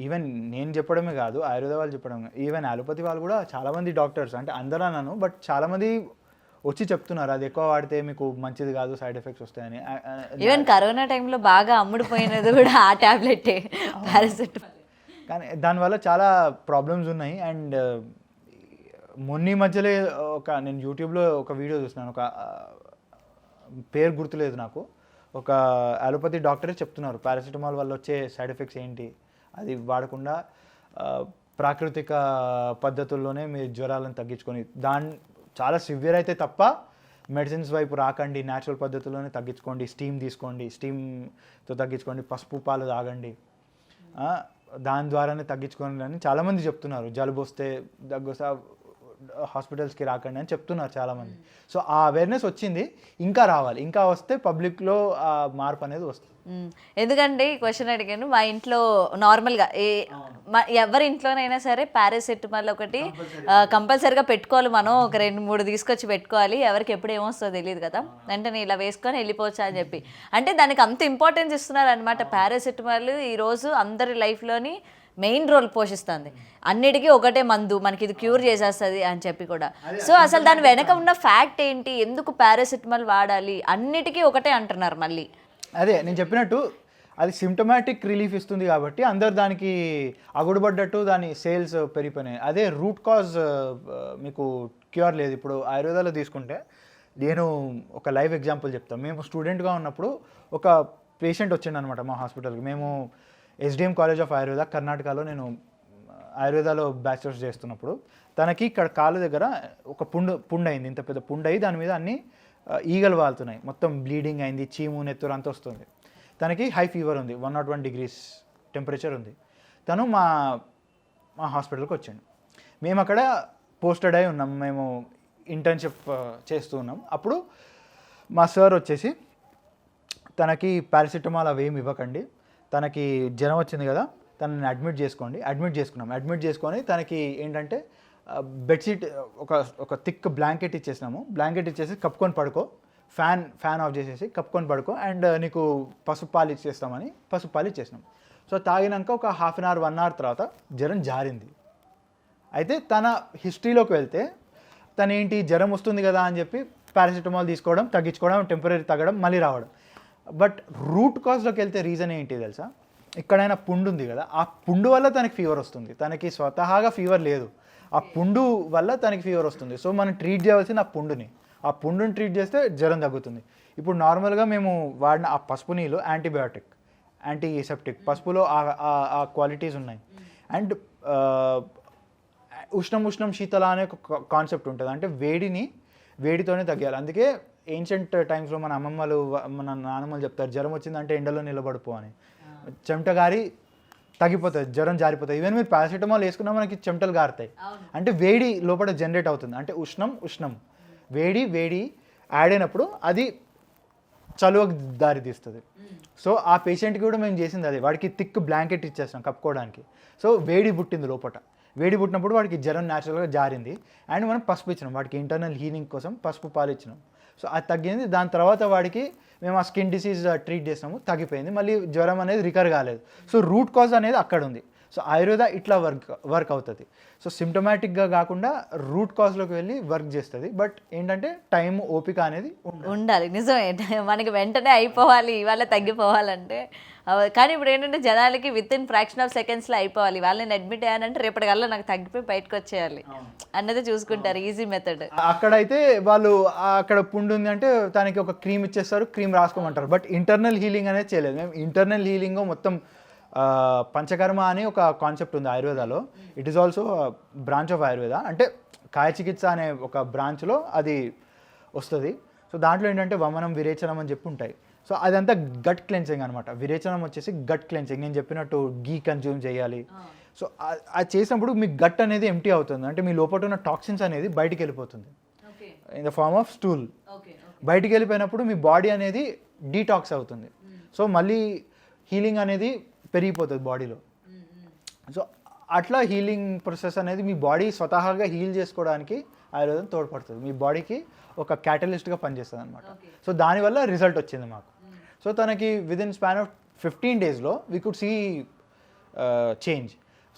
ఈవెన్ నేను చెప్పడమే కాదు, ఆయుర్వేద వాళ్ళు చెప్పడం, ఈవెన్ అలోపతి వాళ్ళు కూడా చాలామంది డాక్టర్స్, అంటే అందరూ అన్నాను బట్ చాలామంది వచ్చి చెప్తున్నారు అది ఎక్కువ వాడితే మీకు మంచిది కాదు, సైడ్ ఎఫెక్ట్స్ వస్తాయని. ఈవెన్ కరోనా టైంలో బాగా అమ్ముడుపోయినది కూడా ఆ టాబ్లెటే, పారాసిటమాల్. కానీ దానివల్ల చాలా ప్రాబ్లమ్స్ ఉన్నాయి. అండ్ మొన్న మధ్యలో నేను యూట్యూబ్లో ఒక వీడియో చూసినాను, ఒక పేరు గుర్తులేదు నాకు, ఒక అలోపతి డాక్టరే చెప్తున్నారు పారాసిటమాల్ వల్ల వచ్చే సైడ్ ఎఫెక్ట్స్ ఏంటి, అది వాడకుండా ప్రాకృతిక పద్ధతుల్లోనే మీ జ్వరాలను తగ్గించుకొని, చాలా సివియర్ అయితే తప్ప మెడిసిన్స్ వైపు రాకండి, న్యాచురల్ పద్ధతుల్లోనే తగ్గించుకోండి, స్టీమ్ తీసుకోండి, స్టీమ్తో తగ్గించుకోండి, పసుపు పాలు తాగండి, దాని ద్వారానే తగ్గించుకోండి అని చాలామంది చెప్తున్నారు. జలుబు వస్తే దగ్గు వస్తే హాస్పిటల్స్కి రాకండి అని చెప్తున్నారు చాలామంది. సో ఆ అవేర్నెస్ వచ్చింది, ఇంకా రావాలి, ఇంకా వస్తే పబ్లిక్లో ఆ మార్పు అనేది వస్తుంది. ఎందుకంటే ఈ క్వశ్చన్ అడిగాను, మా ఇంట్లో నార్మల్గా ఎవరి ఇంట్లోనైనా సరే పారాసెటమాల్ ఒకటి కంపల్సరీగా పెట్టుకోవాలి, మనం ఒక 2-3 తీసుకొచ్చి పెట్టుకోవాలి, ఎవరికి ఎప్పుడు ఏమొస్తుందో తెలియదు కదా, వెంటనే ఇలా వేసుకొని వెళ్ళిపోవచ్చా అని చెప్పి. అంటే దానికి అంత ఇంపార్టెన్స్ ఇస్తున్నారు అనమాట పారాసెటమాల్ ఈరోజు అందరి లైఫ్లోని మెయిన్ రోల్ పోషిస్తుంది. అన్నిటికీ ఒకటే మందు మనకి ఇది క్యూర్ చేసేస్తుంది అని చెప్పి కూడా. సో అసలు దాని వెనక ఉన్న ఫ్యాక్ట్ ఏంటి, ఎందుకు పారాసిటమాల్ వాడాలి, అన్నిటికీ ఒకటే అంటున్నారు మళ్ళీ. అదే నేను చెప్పినట్టు అది సిమ్టమాటిక్ రిలీఫ్ ఇస్తుంది కాబట్టి అందరు దానికి అగుడుపడ్డట్టు దాని సేల్స్ పెరిగిపోయినాయి. అదే రూట్ కాజ్ మీకు క్యూర్ లేదు. ఇప్పుడు ఆయుర్వేదాలో తీసుకుంటే నేను ఒక లైవ్ ఎగ్జాంపుల్ చెప్తాను. మేము స్టూడెంట్గా ఉన్నప్పుడు ఒక పేషెంట్ వచ్చిండు అనమాట మా హాస్పిటల్కి. మేము SDM కాలేజ్ ఆఫ్ ఆయుర్వేద కర్ణాటకలో నేను ఆయుర్వేదాలో బ్యాచిలర్స్ చేస్తున్నప్పుడు తనకి ఇక్కడ కాలు దగ్గర ఒక పుండు అయింది. ఇంత పెద్ద పుండు అయ్యి దాని మీద అన్ని ఈగలు వాళ్తున్నాయి, మొత్తం బ్లీడింగ్ అయింది, చీము నెత్తురు అంత వస్తుంది. తనకి హై ఫీవర్ ఉంది, 101 degrees టెంపరేచర్ ఉంది. తను మా హాస్పిటల్కి వచ్చాడు. మేము అక్కడ పోస్టెడ్ అయి ఉన్నాం, మేము ఇంటర్న్షిప్ చేస్తూ ఉన్నాం. అప్పుడు మా సార్ వచ్చేసి తనకి పారాసిటమాల్ అవేమి ఇవ్వకండి, తనకి జ్వరం వచ్చింది కదా తనని అడ్మిట్ చేసుకోండి. అడ్మిట్ చేసుకున్నాం. అడ్మిట్ చేసుకొని తనకి ఏంటంటే బెడ్షీట్ ఒక థిక్ బ్లాంకెట్ ఇచ్చేసినాము. బ్లాంకెట్ ఇచ్చేసి కప్పుకొని పడుకో, ఫ్యాన్ ఆఫ్ చేసేసి కప్పుకొని పడుకో, అండ్ నీకు పసుపు పాలు ఇచ్చేస్తామని పసుపు పాలు ఇచ్చేసినాం. సో తాగినాక ఒక 1/2 hour 1 hour తర్వాత జ్వరం జారింది. అయితే తన హిస్టరీలోకి వెళ్తే తను ఏంటి జ్వరం వస్తుంది కదా అని చెప్పి పారాసిటమాల్ తీసుకోవడం, తగ్గించుకోవడం, టెంపరీ తగ్గడం, మళ్ళీ రావడం. బట్ రూట్ కాజ్లోకి వెళ్తే రీజన్ ఏంటి తెలుసా? ఎక్కడైనా పుండు ఉంది కదా, ఆ పుండు వల్ల తనకి ఫీవర్ వస్తుంది. తనకి స్వతహాగా ఫీవర్ లేదు, ఆ పుండు వల్ల తనకి ఫీవర్ వస్తుంది. సో మనం ట్రీట్ చేయాల్సింది ఆ పుండుని ట్రీట్ చేస్తే జ్వరం తగ్గుతుంది. ఇప్పుడు నార్మల్గా మేము వాడిన ఆ పసుపు నీళ్ళు యాంటీసెప్టిక్, పసుపులో ఆ క్వాలిటీస్ ఉన్నాయి. అండ్ ఉష్ణం శీతల అనే ఒక కాన్సెప్ట్ ఉంటుంది. అంటే వేడితోనే తగ్గాలి. అందుకే ఏన్షియంట్ టైమ్స్లో మన అమ్మమ్మలు మన నాన్నమ్మలు చెప్తారు, జ్వరం వచ్చిందంటే ఎండలో నిలబడిపో అని. చెమట గారి తగ్గిపోతుంది, జ్వరం జారిపోతుంది. ఈవెన్ మీరు పారాసిటమాల్ వేసుకున్నా మనకి చెమటలు గారుతాయి. అంటే వేడి లోపల జనరేట్ అవుతుంది. అంటే ఉష్ణం వేడి యాడ్ అయినప్పుడు అది చలువకు దారి తీస్తుంది. సో ఆ పేషెంట్కి కూడా మేము చేసింది అదే. వాడికి థిక్ బ్లాంకెట్ ఇచ్చేస్తాం కప్పుకోవడానికి. సో వేడి పుట్టింది లోపల. వేడి పుట్టినప్పుడు వాడికి జ్వరం న్యాచురల్గా జారింది. అండ్ మనం పసుపు ఇచ్చినాం, వాడికి ఇంటర్నల్ హీలింగ్ కోసం పసుపు పాలు ఇచ్చినాం. సో అది తగ్గింది. దాని తర్వాత వాడికి మేము ఆ స్కిన్ డిసీజ్ ట్రీట్ చేసినాము, తగ్గిపోయింది. మళ్ళీ జ్వరం అనేది రికవర్ కాలేదు. సో రూట్ కాజ్ అనేది అక్కడ ఉంది. సో ఆయుర్వేద ఇట్లా వర్క్ అవుతుంది. సో సిమ్టమాటిక్గా కాకుండా రూట్ కాజ్లోకి వెళ్ళి వర్క్ చేస్తుంది. బట్ ఏంటంటే టైం, ఓపిక అనేది ఉండాలి. నిజమే, మనకి వెంటనే అయిపోవాలి, ఇవాళ తగ్గిపోవాలంటే. కానీ ఇప్పుడు ఏంటంటే జనాలకి విత్-ఇన్ ఫ్రాక్షన్ ఆఫ్ సెకండ్స్లో అయిపోవాలి. వాళ్ళని అడ్మిట్ అయ్యానంటే రేపటికల్లా నాకు తగ్గిపోయి బయటకు వచ్చేయాలి అన్నది చూసుకుంటారు, ఈజీ మెథడ్. అక్కడైతే వాళ్ళు అక్కడ పుండు ఉంది అంటే దానికి ఒక క్రీమ్ ఇచ్చేస్తారు, క్రీమ్ రాసుకోమంటారు. బట్ ఇంటర్నల్ హీలింగ్ అనేది చేయలేదు. మేము ఇంటర్నల్ హీలింగ్ మొత్తం పంచకర్మ అని ఒక కాన్సెప్ట్ ఉంది ఆయుర్వేదాలో. It is also branch of Ayurveda. అంటే కాయ చికిత్స అనే ఒక బ్రాంచ్లో అది వస్తుంది. సో దాంట్లో ఏంటంటే వమనం, విరేచనం అని చెప్పి ఉంటాయి. సో అదంతా గట్ క్లెన్సింగ్ అనమాట. విరేచనం వచ్చేసి గట్ క్లెన్సింగ్. నేను చెప్పినట్టు గీ కన్జ్యూమ్ చేయాలి. సో అది చేసినప్పుడు మీ గట్ అనేది ఎంప్టీ అవుతుంది. అంటే మీ లోపల ఉన్న టాక్సిన్స్ అనేది బయటికి వెళ్ళిపోతుంది in the form of stool. బయటికి వెళ్ళిపోయినప్పుడు మీ బాడీ అనేది డీటాక్స్ అవుతుంది. సో మళ్ళీ హీలింగ్ అనేది పెరిగిపోతుంది బాడీలో. సో అట్లా హీలింగ్ ప్రాసెస్ అనేది మీ బాడీ స్వతహాగా హీల్ చేసుకోవడానికి ఆయుర్వేదం తోడ్పడుతుంది. మీ బాడీకి ఒక క్యాటలిస్ట్గా పనిచేస్తుంది అనమాట. సో దానివల్ల రిజల్ట్ వచ్చింది మాకు. సో తనకి విదిన్ స్పాన్ ఆఫ్ 15 daysలో we could see change.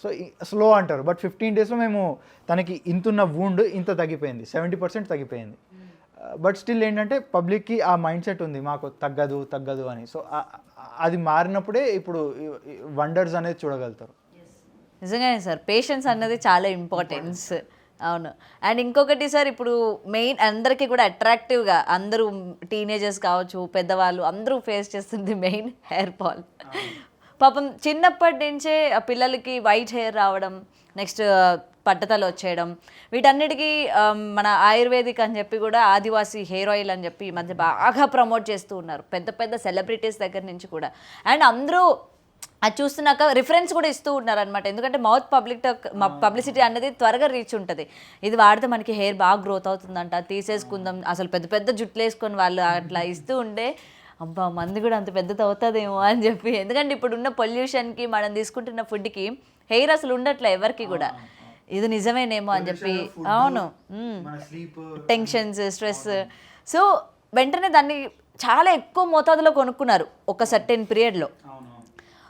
So slow అంటారు, బట్ 15 daysలో మేము తనకి ఇంతున్న వూండ్ ఇంత తగ్గిపోయింది, 70% తగ్గిపోయింది. బట్ స్టిల్ ఏంటంటే పబ్లిక్కి ఆ మైండ్ సెట్ ఉంది మాకు తగ్గదు అని. సో అది మారినప్పుడే ఇప్పుడు వండర్స్ అనేది చూడగలుగుతారు. నిజంగానే సార్, పేషెన్స్ అన్నది చాలా ఇంపార్టెన్స్. అవును. అండ్ ఇంకొకటి సార్, ఇప్పుడు మెయిన్ అందరికీ కూడా అట్రాక్టివ్గా అందరూ టీనేజర్స్ కావచ్చు, పెద్దవాళ్ళు అందరూ ఫేస్ చేస్తుంది మెయిన్ హెయిర్ ఫాల్. పాపం చిన్నప్పటి నుంచే ఆ పిల్లలకి వైట్ హెయిర్ రావడం, నెక్స్ట్ పట్టతలు వచ్చేయడం, వీటన్నిటికీ మన ఆయుర్వేదిక్ అని చెప్పి కూడా ఆదివాసీ హెయిర్ ఆయిల్ అని చెప్పి ఈ మధ్య బాగా ప్రమోట్ చేస్తూ ఉన్నారు, పెద్ద సెలబ్రిటీస్ దగ్గర నుంచి కూడా. అండ్ అందరూ అది చూస్తున్నాక రిఫరెన్స్ కూడా ఇస్తూ ఉన్నారు అనమాట. ఎందుకంటే మౌత్ పబ్లిసిటీ అన్నది త్వరగా రీచ్ ఉంటుంది. ఇది వాడితే మనకి హెయిర్ బాగా గ్రోత్ అవుతుందంట, తీసేసుకుందాం, అసలు పెద్ద జుట్లు వేసుకొని వాళ్ళు అట్లా ఇస్తూ ఉంటే అబ్బా మంది కూడా అంత పెద్దది అవుతుందేమో అని చెప్పి. ఎందుకంటే ఇప్పుడున్న పొల్యూషన్కి మనం తీసుకుంటున్న ఫుడ్కి హెయిర్ అసలు ఉండట్లే ఎవరికి కూడా. ఇది నిజమేనేమో అని చెప్పి. అవును, టెన్షన్స్, స్ట్రెస్. సో వెంటనే దాన్ని చాలా ఎక్కువ మోతాదులో కొనుక్కున్నారు ఒక సర్టెన్ పీరియడ్లో.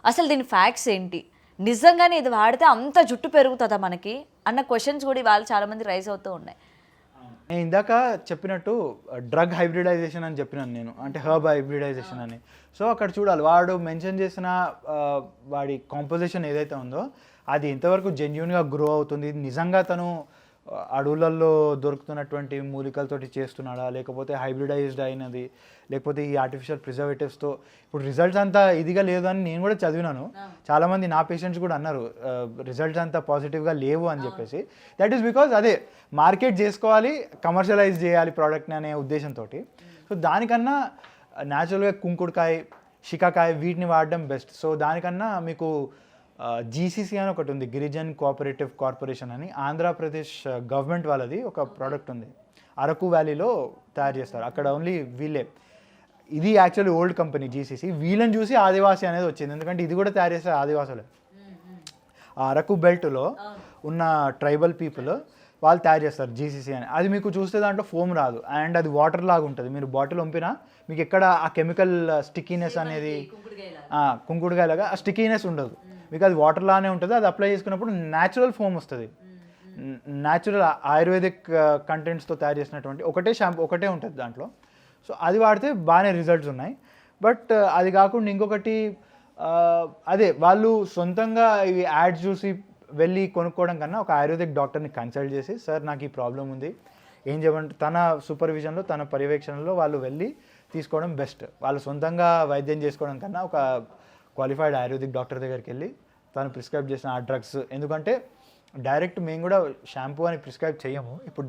అసలు దీని ఫ్యాక్ట్స్ ఏంటి, నిజంగానే ఇది వాడితే అంత జుట్టు పెరుగుతుందా మనకి అన్న క్వశ్చన్స్ కూడా ఇవాళ చాలామంది రైజ్ అవుతూ ఉన్నాయి. నేను ఇందాక చెప్పినట్టు డ్రగ్ హైబ్రిడైజేషన్ అని చెప్పినాను నేను, అంటే హర్బ్ హైబ్రిడైజేషన్ అని. సో అక్కడ చూడాలి వాడు మెన్షన్ చేసిన వాడి కాంపోజిషన్ ఏదైతే ఉందో అది ఎంతవరకు జెన్యున్గా గ్రో అవుతుంది, నిజంగా తను అడవులలో దొరుకుతున్నటువంటి మూలికలతోటి చేస్తున్నాడా, లేకపోతే హైబ్రిడైజ్డ్ అయినది, లేకపోతే ఈ ఆర్టిఫిషియల్ ప్రిజర్వేటివ్స్తో. ఇప్పుడు రిజల్ట్స్ అంతా ఇదిగా లేదు అని నేను కూడా చదివినాను. చాలామంది నా పేషెంట్స్ కూడా అన్నారు రిజల్ట్స్ అంతా పాజిటివ్గా లేవు అని చెప్పేసి. దట్ ఈస్ బికాజ్ అదే మార్కెట్ చేసుకోవాలి, కమర్షియలైజ్ చేయాలి ప్రోడక్ట్ని అనే ఉద్దేశంతో. సో దానికన్నా న్యాచురల్గా కుంకుడుకాయ, షికాకాయ వీటిని వాడడం బెస్ట్. సో దానికన్నా మీకు జీసీసీ అని ఒకటి ఉంది, గిరిజన్ కోఆపరేటివ్ కార్పొరేషన్ అని, ఆంధ్రప్రదేశ్ గవర్నమెంట్ వాళ్ళది ఒక ప్రోడక్ట్ ఉంది. అరకు వ్యాలీలో తయారు చేస్తారు, అక్కడ ఓన్లీ వీళ్ళే. ఇది యాక్చువల్లీ ఓల్డ్ కంపెనీ జీసీసీ, వీళ్ళని చూసి ఆదివాసి అనేది వచ్చింది, ఎందుకంటే ఇది కూడా తయారు చేస్తారు ఆదివాసులే. ఆ అరకు బెల్ట్లో ఉన్న ట్రైబల్ పీపుల్ వాళ్ళు తయారు చేస్తారు జీసీసీ అని. అది మీకు చూస్తే దాంట్లో ఫోమ్ రాదు, అండ్ అది వాటర్ లాగా ఉంటుంది. మీరు బాటిల్ వంపినా మీకు ఎక్కడ ఆ కెమికల్ స్టిక్కీనెస్ అనేది, కుంకుడుకాయ లాగా ఆ స్టిక్కీనెస్ ఉండదు మీకు, అది వాటర్ లానే ఉంటుంది. అది అప్లై చేసుకున్నప్పుడు న్యాచురల్ ఫోమ్ వస్తుంది, న్యాచురల్ ఆయుర్వేదిక్ కంటెంట్స్తో తయారు చేసినటువంటి ఒకటే షాంపూ ఒకటే ఉంటుంది దాంట్లో. సో అది వాడితే బాగానే రిజల్ట్స్ ఉన్నాయి. బట్ అది కాకుండా ఇంకొకటి అదే వాళ్ళు సొంతంగా ఇవి యాడ్స్ చూసి వెళ్ళి కొనుక్కోవడం కన్నా ఒక ఆయుర్వేదిక్ డాక్టర్ని కన్సల్ట్ చేసి, సార్ నాకు ఈ ప్రాబ్లం ఉంది ఏం చేయమంటే, తన సూపర్విజన్లో తన పర్యవేక్షణలో వాళ్ళు వెళ్ళి తీసుకోవడం బెస్ట్. వాళ్ళు సొంతంగా వైద్యం చేసుకోవడం కన్నా ఒక క్వాలిఫైడ్ ఆయుర్వేదిక్ డాక్టర్ దగ్గరికి వెళ్ళి తను ప్రిస్క్రైబ్ చేసిన ఆ డ్రగ్స్, ఎందుకంటే డైరెక్ట్ మేము కూడా షాంపూ అని ప్రిస్క్రైబ్ చేయము. ఇప్పుడు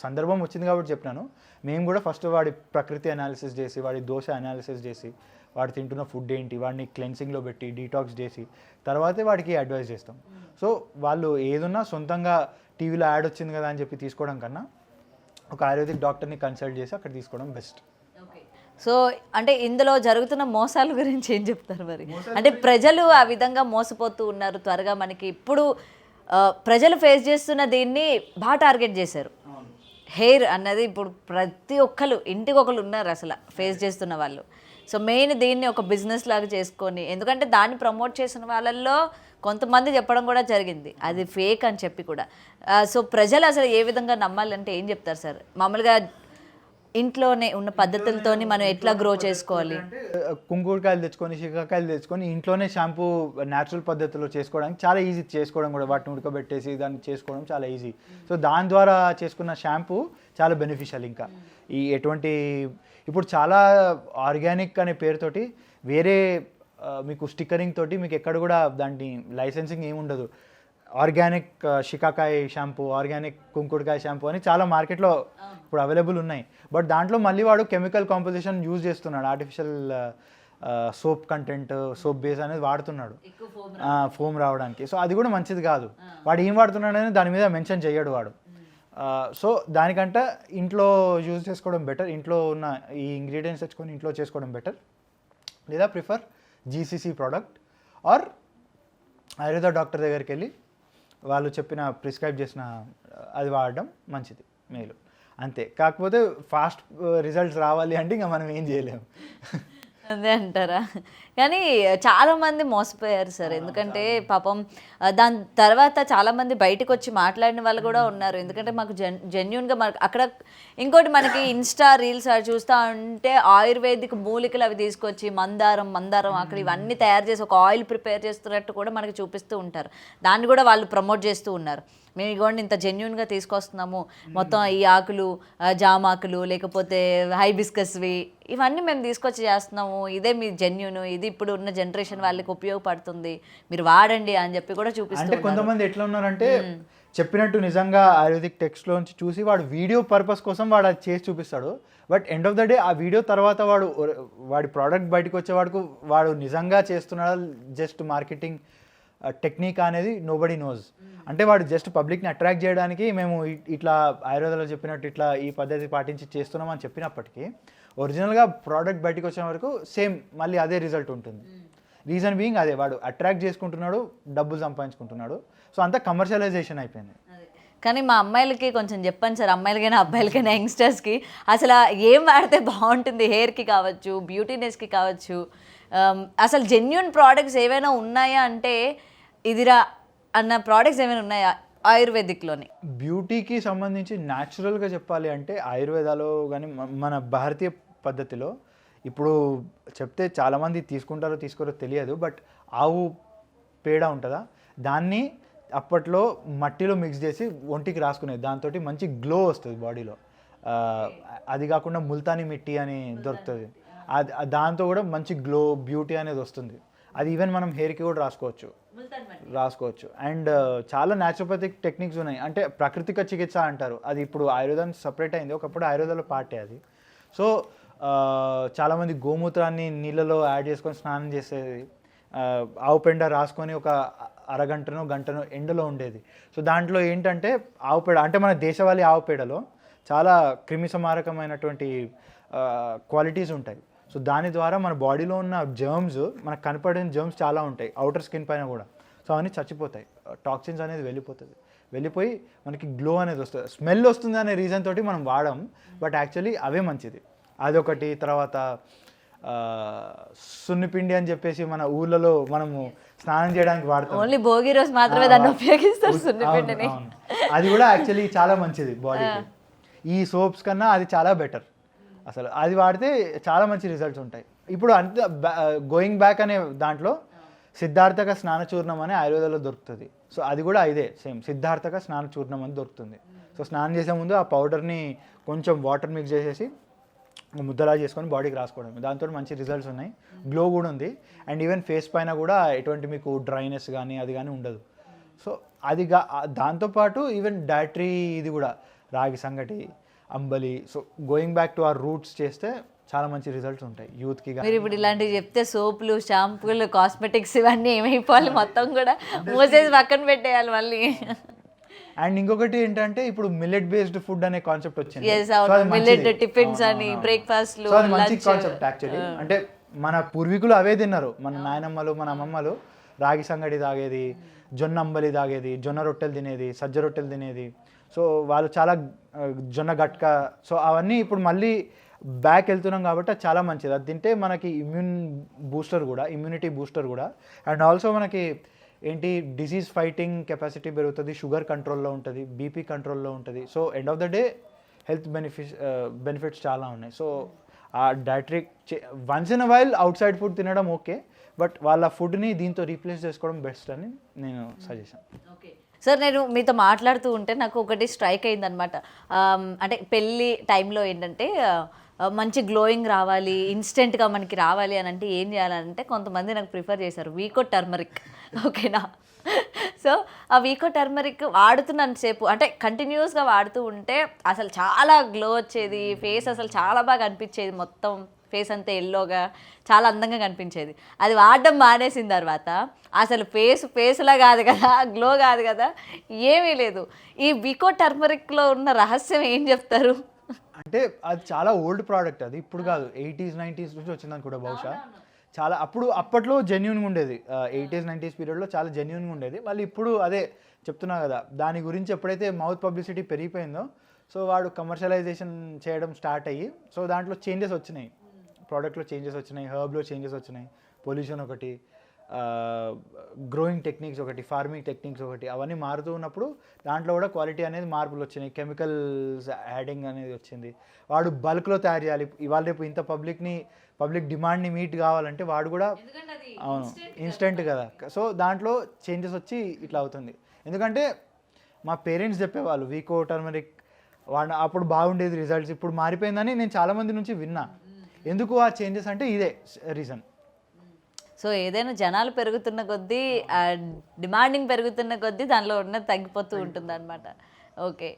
సందర్భం వచ్చింది కాబట్టి చెప్పినాను. మేము కూడా ఫస్ట్ వాడి ప్రకృతి అనాలిసిస్ చేసి, వాడి దోష అనాలిసిస్ చేసి, వాడు తింటున్న ఫుడ్ ఏంటి, వాడిని క్లెన్సింగ్లో పెట్టి డీటాక్స్ చేసి తర్వాతే వాడికి అడ్వైస్ చేస్తాం. సో వాళ్ళు ఏదున్నా సొంతంగా టీవీలో యాడ్ వచ్చింది కదా అని చెప్పి తీసుకోవడం కన్నా ఒక ఆయుర్వేదిక్ డాక్టర్ని కన్సల్ట్ చేసి అక్కడ తీసుకోవడం బెస్ట్. సో అంటే ఇందులో జరుగుతున్న మోసాల గురించి ఏం చెప్తారు మరి? అంటే ప్రజలు ఆ విధంగా మోసపోతూ ఉన్నారు త్వరగా. మనకి ఇప్పుడు ప్రజలు ఫేస్ చేస్తున్న దీన్ని బాగా టార్గెట్ చేశారు. హెయిర్ అన్నది ఇప్పుడు ప్రతి ఒక్కరు ఇంటికి ఒకరు ఉన్నారు అసలు ఫేస్ చేస్తున్న వాళ్ళు. సో మెయిన్ దీన్ని ఒక బిజినెస్ లాగా చేసుకొని, ఎందుకంటే దాన్ని ప్రమోట్ చేసిన వాళ్ళల్లో కొంతమంది చెప్పడం కూడా జరిగింది అది ఫేక్ అని చెప్పి కూడా. సో ప్రజలు అసలు ఏ విధంగా నమ్మాలంటే ఏం చెప్తారు సార్? మామూలుగా ఇంట్లోనే ఉన్న పద్ధతులతో మనం ఎట్లా గ్రో చేసుకోవాలి? కుంకుడుకాయలు తెచ్చుకొని, షికాకాయలు తెచ్చుకొని ఇంట్లోనే షాంపూ న్యాచురల్ పద్ధతిలో చేసుకోవడానికి చాలా ఈజీ. చేసుకోవడం కూడా వాటిని ఉడకబెట్టేసి దాన్ని చేసుకోవడం చాలా ఈజీ. సో దాని ద్వారా చేసుకున్న షాంపూ చాలా బెనిఫిషియల్. ఇంకా ఈ ఎటువంటి ఇప్పుడు చాలా ఆర్గానిక్ అనే పేరుతోటి వేరే మీకు స్టిక్కరింగ్ తోటి మీకు ఎక్కడ కూడా దాన్ని లైసెన్సింగ్ ఏమి ఉండదు. ఆర్గానిక్ షికాకాయ షాంపూ, ఆర్గానిక్ కుంకుడుకాయ షాంపూ అని చాలా మార్కెట్లో ఇప్పుడు అవైలబుల్ ఉన్నాయి. బట్ దాంట్లో మళ్ళీ వాడు కెమికల్ కాంపోజిషన్ యూజ్ చేస్తున్నాడు, artificial soap content, soap base అనేది వాడుతున్నాడు ఫోమ్ రావడానికి. సో అది కూడా మంచిది కాదు. వాడు ఏం వాడుతున్నాడు అనేది దాని మీద మెన్షన్ చేయడు వాడు. సో దానికంటే ఇంట్లో యూజ్ చేసుకోవడం బెటర్. ఇంట్లో ఉన్న ఈ ఇంగ్రీడియంట్స్ తెచ్చుకొని ఇంట్లో చేసుకోవడం బెటర్. లేదా prefer GCC product or Ayurveda doctor దగ్గరికి వెళ్ళి వాళ్ళు చెప్పిన ప్రిస్క్రైబ్ చేసిన అది వాడడం మంచిది, మేలు అంతే. కాకపోతే ఫాస్ట్ రిజల్ట్స్ రావాలి అంటే ఇంకా మనం ఏం చేయలేము. అదే అంటారా? కానీ చాలామంది మోసపోయారు సార్. ఎందుకంటే పాపం దాని తర్వాత చాలామంది బయటకు వచ్చి మాట్లాడిన వాళ్ళు కూడా ఉన్నారు. ఎందుకంటే మాకు జెన్యున్గా మనకు అక్కడ ఇంకోటి మనకి ఇన్స్టా రీల్స్ అవి చూస్తూ ఉంటే ఆయుర్వేదిక్ మూలికలు అవి తీసుకొచ్చి మందారం అక్కడ ఇవన్నీ తయారు చేసి ఒక ఆయిల్ ప్రిపేర్ చేస్తున్నట్టు కూడా మనకి చూపిస్తూ ఉంటారు. దాన్ని కూడా వాళ్ళు ప్రమోట్ చేస్తూ ఉన్నారు. మేము ఇగోండి ఇంత జెన్యున్గా తీసుకొస్తున్నాము, మొత్తం ఈ ఆకులు, జామాకులు, లేకపోతే హైబిస్కస్వి ఇవన్నీ మేము తీసుకొచ్చి చేస్తున్నాము, ఇదే మీ జెన్యున్, ఇది ఇప్పుడు ఉన్న జనరేషన్ వాళ్ళకి ఉపయోగపడుతుంది, మీరు వాడండి అని చెప్పి కూడా చూపిస్తారు. కొంతమంది ఎట్లా ఉన్నారంటే చెప్పినట్టు నిజంగా ఆయుర్వేదిక్ టెక్స్ట్లోంచి చూసి వాడు వీడియో పర్పస్ కోసం వాడు అది చేసి చూపిస్తాడు. But end of the day ఆ వీడియో తర్వాత వాడి ప్రోడక్ట్ బయటకు వచ్చే వాడు నిజంగా చేస్తున్నాడా జస్ట్ మార్కెటింగ్ టెక్నిక్ అనేది నోబడీ నోస్. అంటే వాడు జస్ట్ పబ్లిక్ని అట్రాక్ట్ చేయడానికి మేము ఇట్లా ఆయుర్వేదంలో చెప్పినట్టు ఇట్లా ఈ పద్ధతి పాటించి చేస్తున్నాం అని చెప్పినప్పటికీ ఒరిజినల్గా ప్రోడక్ట్ బయటకు వచ్చిన వరకు సేమ్ మళ్ళీ అదే రిజల్ట్ ఉంటుంది. రీజన్ బీయింగ్ అదే, వాడు అట్రాక్ట్ చేసుకుంటున్నాడు, డబ్బులు సంపాదించుకుంటున్నాడు. సో అంతా కమర్షియలైజేషన్ అయిపోయింది. కానీ మా అమ్మాయిలకి కొంచెం చెప్పండి సార్, అమ్మాయిలకైనా అబ్బాయిలకైనా యంగ్స్టర్స్కి అసలు ఏం వాడితే బాగుంటుంది, హెయిర్కి కావచ్చు, బ్యూటీనెస్కి కావచ్చు, అసలు జెన్యున్ ప్రోడక్ట్స్ ఏవైనా ఉన్నాయా అంటే ఇదిరా అన్న ప్రోడక్ట్స్ ఏమైనా ఉన్నాయా ఆయుర్వేదిక్లోని? బ్యూటీకి సంబంధించి న్యాచురల్గా చెప్పాలి అంటే ఆయుర్వేదాలో కానీ మన భారతీయ పద్ధతిలో ఇప్పుడు చెప్తే చాలామంది తీసుకుంటారో తీసుకోరో తెలియదు, బట్ ఆవు పేడ ఉంటుందా దాన్ని అప్పట్లో మట్టిలో మిక్స్ చేసి ఒంటికి రాసుకునేది, దాంతో మంచి గ్లో వస్తుంది బాడీలో. అది కాకుండా ముల్తానీ మిట్టి అని దొరుకుతుంది, దాంతో కూడా మంచి గ్లో బ్యూటీ అనేది వస్తుంది. అది ఈవెన్ మనం హెయిర్కి కూడా రాసుకోవచ్చు. అండ్ చాలా న్యాచురోపతిక్ టెక్నిక్స్ ఉన్నాయి, అంటే ప్రాకృతిక చికిత్స అంటారు, అది ఇప్పుడు ఆయుర్వేదం సపరేట్ అయింది, ఒకప్పుడు ఆయుర్వేదంలో పార్టే అది. సో చాలామంది గోమూత్రాన్ని నీళ్ళలో యాడ్ చేసుకొని స్నానం చేసేది, ఆవు పెండ రాసుకొని ఒక అరగంటనో గంటనో ఎండలో ఉండేది. సో దాంట్లో ఏంటంటే ఆవు పేడ అంటే మన దేశవాళీ ఆవు పేడలో చాలా క్రిమిసంహారకమైనటువంటి క్వాలిటీస్ ఉంటాయి. సో దాని ద్వారా మన బాడీలో ఉన్న జర్మ్స్, మనకు కనపడిన జర్మ్స్ చాలా ఉంటాయి అవుటర్ స్కిన్ పైన కూడా, సో అవన్నీ చచ్చిపోతాయి, టాక్సిన్స్ అనేది వెళ్ళిపోయి మనకి గ్లో అనేది వస్తుంది, స్మెల్ వస్తుంది అనే రీజన్ తోటి మనం వాడడం, బట్ యాక్చువల్లీ అవే మంచిది. అదొకటి. తర్వాత సున్నిపిండి అని చెప్పేసి మన ఊళ్ళలో మనము స్నానం చేయడానికి వాడతాం, ఓన్లీ భోగి రోజు మాత్రమే దాన్ని ఉపయోగిస్తారు సున్నిపిండిని. అది కూడా యాక్చువల్లీ చాలా మంచిది బాడీకి, ఈ సోప్స్ కన్నా అది చాలా బెటర్. అసలు అది వాడితే చాలా మంచి రిజల్ట్స్ ఉంటాయి. ఇప్పుడు అంత గోయింగ్ బ్యాక్ అనే దాంట్లో సిద్ధార్థక స్నాన చూర్ణం అని ఆయుర్వేదంలో దొరుకుతుంది. సో అది కూడా ఇదే సేమ్, సిద్ధార్థక స్నాన చూర్ణం అని దొరుకుతుంది. సో స్నానం చేసే ముందు ఆ పౌడర్ని కొంచెం వాటర్ మిక్స్ చేసేసి ముద్దలా చేసుకొని బాడీకి రాసుకోవడం, దాంతో మంచి రిజల్ట్స్ ఉన్నాయి, గ్లో కూడా ఉంది. అండ్ ఈవెన్ ఫేస్ పైన కూడా ఎటువంటి మీకు డ్రైనెస్ కానీ అది కానీ ఉండదు. సో అది దాంతోపాటు ఈవెన్ డైటరీ ఇది కూడా రాగి సంగటి, అంబలి. So going back to our roots చేస్తే చాలా మంచి రిజల్ట్స్ ఉంటాయి యూత్కి. మీరు ఇప్పుడు ఇలాంటివి చెప్తే సోపులు, షాంపూలు, కాస్మెటిక్స్ ఇవన్నీ ఏమైపోవాలి, మొత్తం కూడా మోసేసి పక్కన పెట్టేయాలి మళ్ళీ. అండ్ ఇంకొకటి ఏంటంటే ఇప్పుడు మిల్లెట్ బేస్డ్ ఫుడ్ అనే కాన్సెప్ట్ వచ్చింది. మిల్లెట్ టిఫిన్స్ అని, బ్రేక్ఫాస్ట్లు, అది మంచి కాన్సెప్ట్ యాక్చువల్లీ. అంటే మన పూర్వీకులు అవే తిన్నారు, మన నాయనమ్మలు మన అమ్మమ్మలు రాగి సంగటి తాగేది, జొన్న అంబలి తాగేది, జొన్న రొట్టెలు తినేది, సజ్జ రొట్టెలు తినేది. సో వాళ్ళు చాలా జొన్న గట్క, సో అవన్నీ ఇప్పుడు మళ్ళీ బ్యాక్ వెళ్తున్నాం కాబట్టి అది చాలా మంచిది. అది తింటే మనకి ఇమ్యూనిటీ బూస్టర్ కూడా, అండ్ ఆల్సో మనకి ఏంటి డిసీజ్ ఫైటింగ్ కెపాసిటీ పెరుగుతుంది, షుగర్ కంట్రోల్లో ఉంటుంది, బీపీ కంట్రోల్లో ఉంటుంది. So end of the day health benefits చాలా ఉన్నాయి. సో ఆ dietary once in a while out side food తినడం ఓకే, బట్ వాళ్ళ ఫుడ్ని దీంతో రీప్లేస్ చేసుకోవడం బెస్ట్ అని నేను సజెషన్. సార్ నేను మీతో మాట్లాడుతూ ఉంటే నాకు ఒకటి స్ట్రైక్ అయిందనమాట. అంటే పెళ్ళి టైంలో ఏంటంటే మంచి గ్లోయింగ్ రావాలి, ఇన్స్టెంట్గా మనకి రావాలి అని అంటే ఏం చేయాలంటే కొంతమంది నాకు ప్రిఫర్ చేశారు వీకో టర్మరిక్. ఓకేనా? సో ఆ వీకో టర్మరిక్ వాడుతున్నంతసేపు అంటే కంటిన్యూస్గా వాడుతూ ఉంటే అసలు చాలా గ్లో వచ్చేది, ఫేస్ అసలు చాలా బాగా అనిపించేది, మొత్తం ఫేస్ అంతా ఎల్లోగా చాలా అందంగా కనిపించేది. అది వాడడం మానేసిన తర్వాత అసలు ఫేస్లా కాదు కదా, గ్లో కాదు కదా, ఏమీ లేదు. ఈ వీకో టర్మరిక్లో ఉన్న రహస్యం ఏం చెప్తారు? అంటే అది చాలా ఓల్డ్ ప్రోడక్ట్, అది ఇప్పుడు కాదు, 80s 90s నుంచి వచ్చిందని కూడా బహుశా. చాలా అప్పట్లో జెన్యున్గా ఉండేది, 80s 90s పీరియడ్లో చాలా జెన్యున్గా ఉండేది. మళ్ళీ ఇప్పుడు అదే చెప్తున్నా కదా, దాని గురించి ఎప్పుడైతే మౌత్ పబ్లిసిటీ పెరిగిపోయిందో సో వాడు కమర్షియలైజేషన్ చేయడం స్టార్ట్ అయ్యి, సో దాంట్లో చేంజెస్ వచ్చినాయి, ప్రోడక్ట్లో చేంజెస్ వచ్చినాయి, హర్బ్లో చేంజెస్ వచ్చినాయి, పొల్యూషన్ ఒకటి, గ్రోయింగ్ టెక్నిక్స్ ఒకటి, ఫార్మింగ్ టెక్నిక్స్ ఒకటి, అవన్నీ మారుతూ ఉన్నప్పుడు దాంట్లో కూడా క్వాలిటీ అనేది మార్పులు వచ్చినాయి, కెమికల్స్ యాడింగ్ అనేది వచ్చింది. వాడు బల్క్లో తయారు చేయాలి, ఇవాళ రేపు ఇంత పబ్లిక్ డిమాండ్ని మీట్ కావాలంటే వాడు కూడా అవును ఇన్స్టెంట్ కదా. సో దాంట్లో చేంజెస్ వచ్చి ఇట్లా అవుతుంది. ఎందుకంటే మా పేరెంట్స్ చెప్పేవాళ్ళు వీకో టర్మరిక్ వాడు అప్పుడు బాగుండేది రిజల్ట్స్, ఇప్పుడు మారిపోయిందని నేను చాలామంది నుంచి విన్నా. ఎందుకు ఆ చేంజెస్ అంటే ఇదే రీజన్. సో ఏదైనా జనాలు పెరుగుతున్న కొద్దీ, డిమాండింగ్ పెరుగుతున్న కొద్దీ దానిలో ఉన్నది తగ్గిపోతూ ఉంటుంది అనమాట. ఓకే.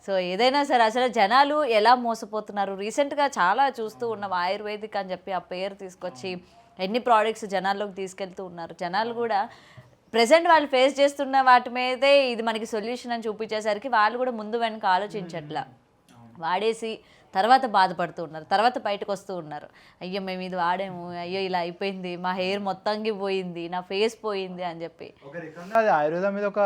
సో ఏదైనా సరే అసలు జనాలు ఎలా మోసపోతున్నారు, రీసెంట్గా చాలా చూస్తూ ఉన్నాం, ఆయుర్వేదిక్ అని చెప్పి ఆ పేరు తీసుకొచ్చి ఎన్ని ప్రోడక్ట్స్ జనాల్లోకి తీసుకెళ్తూ ఉన్నారు. జనాలు కూడా ప్రజెంట్ వాళ్ళు ఫేస్ చేస్తున్న వాటి మీదే ఇది మనకి సొల్యూషన్ అని చూపించేసరికి వాళ్ళు కూడా ముందు వెనక ఆలోచించట్లా, వాడేసి తర్వాత బాధపడుతూ ఉన్నారు, తర్వాత బయటకు వస్తూ ఉన్నారు, అయ్యో మేము ఇది వాడాము, అయ్యో ఇలా అయిపోయింది, మా హెయిర్ మొత్తంకి పోయింది, నా ఫేస్ పోయింది అని చెప్పి. ఒక రకంగా అది ఆయుర్వేద మీద ఒక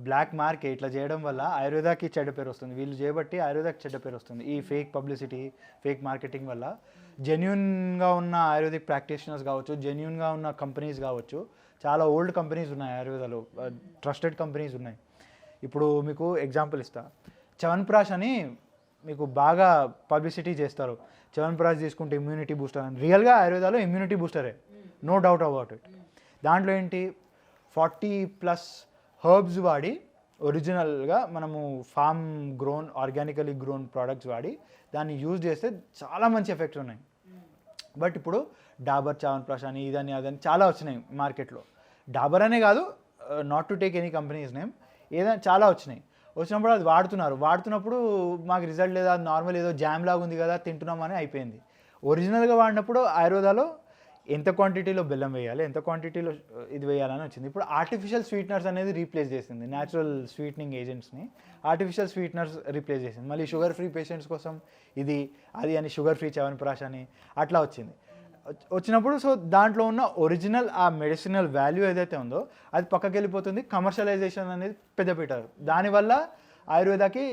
బ్లాక్ మార్క్. ఇట్లా చేయడం వల్ల ఆయుర్వేదాకి చెడ్డ పేరు వస్తుంది, వీళ్ళు చేయబట్టి ఆయుర్వేదాకి చెడ్డ పేరు వస్తుంది. ఈ ఫేక్ పబ్లిసిటీ, ఫేక్ మార్కెటింగ్ వల్ల జెన్యున్గా ఉన్న ఆయుర్వేదిక్ ప్రాక్టీషనర్స్ కావచ్చు, జెన్యున్గా ఉన్న కంపెనీస్ కావచ్చు, చాలా ఓల్డ్ కంపెనీస్ ఉన్నాయి ఆయుర్వేదాలో, ట్రస్టెడ్ కంపెనీస్ ఉన్నాయి. ఇప్పుడు మీకు ఎగ్జాంపుల్ ఇస్తా, చ్యవన్ప్రాష్ అని మీకు బాగా పబ్లిసిటీ చేస్తారు. చ్యవన్ప్రాష్ తీసుకుంటే ఇమ్యూనిటీ బూస్టర్ అని. రియల్గా ఆయుర్వేదాలో ఇమ్యూనిటీ బూస్టరే, నో డౌట్ అబౌట్ ఇట్. దాంట్లో ఏంటి 40+ హర్బ్స్ వాడి ఒరిజినల్గా మనము farm grown, organically grown products వాడి దాన్ని యూజ్ చేస్తే చాలా మంచి ఎఫెక్ట్స్ ఉన్నాయి. బట్ ఇప్పుడు డాబర్ చ్యవన్ప్రాష్ అని ఇదని అదని చాలా వచ్చినాయి మార్కెట్లో. డాబర్ అనే కాదు, not to take any companies name, ఏదైనా చాలా వచ్చినప్పుడు అది వాడుతున్నప్పుడు మాకు రిజల్ట్ లేదా, అది నార్మల్ ఏదో జామ్ లాగా ఉంది కదా తింటున్నామని అయిపోయింది. ఒరిజినల్గా వాడినప్పుడు ఆయుర్వేదాలో ఎంత క్వాంటిటీలో బెల్లం వేయాలి, ఎంత క్వాంటిటీలో ఇది వేయాలని వచ్చింది. ఇప్పుడు ఆర్టిఫిషియల్ స్వీట్నర్స్ అనేది రీప్లేస్ చేసింది, natural sweetening ఏజెంట్స్ని artificial sweeteners replace చేసింది. మళ్ళీ షుగర్ ఫ్రీ పేషెంట్స్ కోసం ఇది అది అని షుగర్ ఫ్రీ చ్యవన్ప్రాష్ అని అట్లా వచ్చినప్పుడు సో దాంట్లో ఉన్న ఒరిజినల్ ఆ మెడిసినల్ వాల్యూ ఏదైతే ఉందో అది పక్కకి వెళ్ళిపోతుంది. కమర్షియలైజేషన్ అనేది పెద్ద పెట్టారు, దానివల్ల ఆయుర్వేదాకి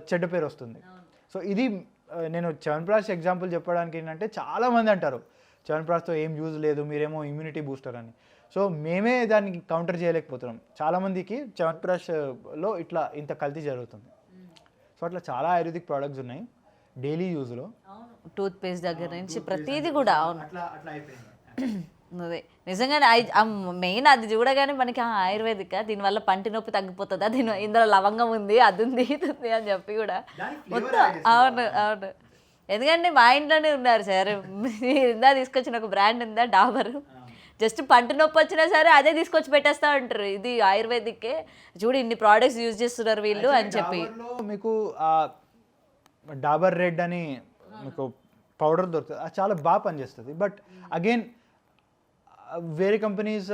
చెడ్డ పేరు వస్తుంది. సో ఇది నేను చ్యవన్ప్రాష్ ఎగ్జాంపుల్ చెప్పడానికి ఏంటంటే, చాలామంది అంటారు చ్యవన్ప్రాష్తో ఏం యూజ్ లేదు, మీరేమో ఇమ్యూనిటీ బూస్టర్ అని. సో మేమే దాన్ని కౌంటర్ చేయలేకపోతున్నాం. చాలామందికి చ్యవన్ప్రాష్లో ఇంత కల్తీ జరుగుతుంది. సో అట్లా చాలా ఆయుర్వేదిక్ ప్రోడక్ట్స్ ఉన్నాయి డైలీ యూజ్లో, టూత్ పేస్ట్ దగ్గర నుంచి ప్రతిదీ కూడా. అవును, అట్లా అయిపోయింది. అదే నిజంగానే మెయిన్ అది చూడగానే మనకి ఆయుర్వేదిక, దీనివల్ల పంటి నొప్పి తగ్గిపోతుందా, ఇందులో లవంగం ఉంది, అది ఉంది, ఇది ఉంది అని చెప్పి కూడా మొత్తం. అవును, ఎందుకంటే మా ఇంట్లోనే ఉన్నారు సార్, ఇందా తీసుకొచ్చిన ఒక బ్రాండ్ ఉందా డాబర్, జస్ట్ పంట నొప్పి వచ్చినా సరే అదే తీసుకొచ్చి పెట్టేస్తా ఉంటారు, ఇది ఆయుర్వేదిక్కే చూడు ఇన్ని ప్రోడక్ట్స్ యూజ్ చేస్తున్నారు వీళ్ళు అని చెప్పి. మీకు డాబర్ రెడ్ అని మీకు పౌడర్ దొరుకుతుంది, అది చాలా బాగా పనిచేస్తుంది. బట్ అగైన్ వేరే కంపెనీస్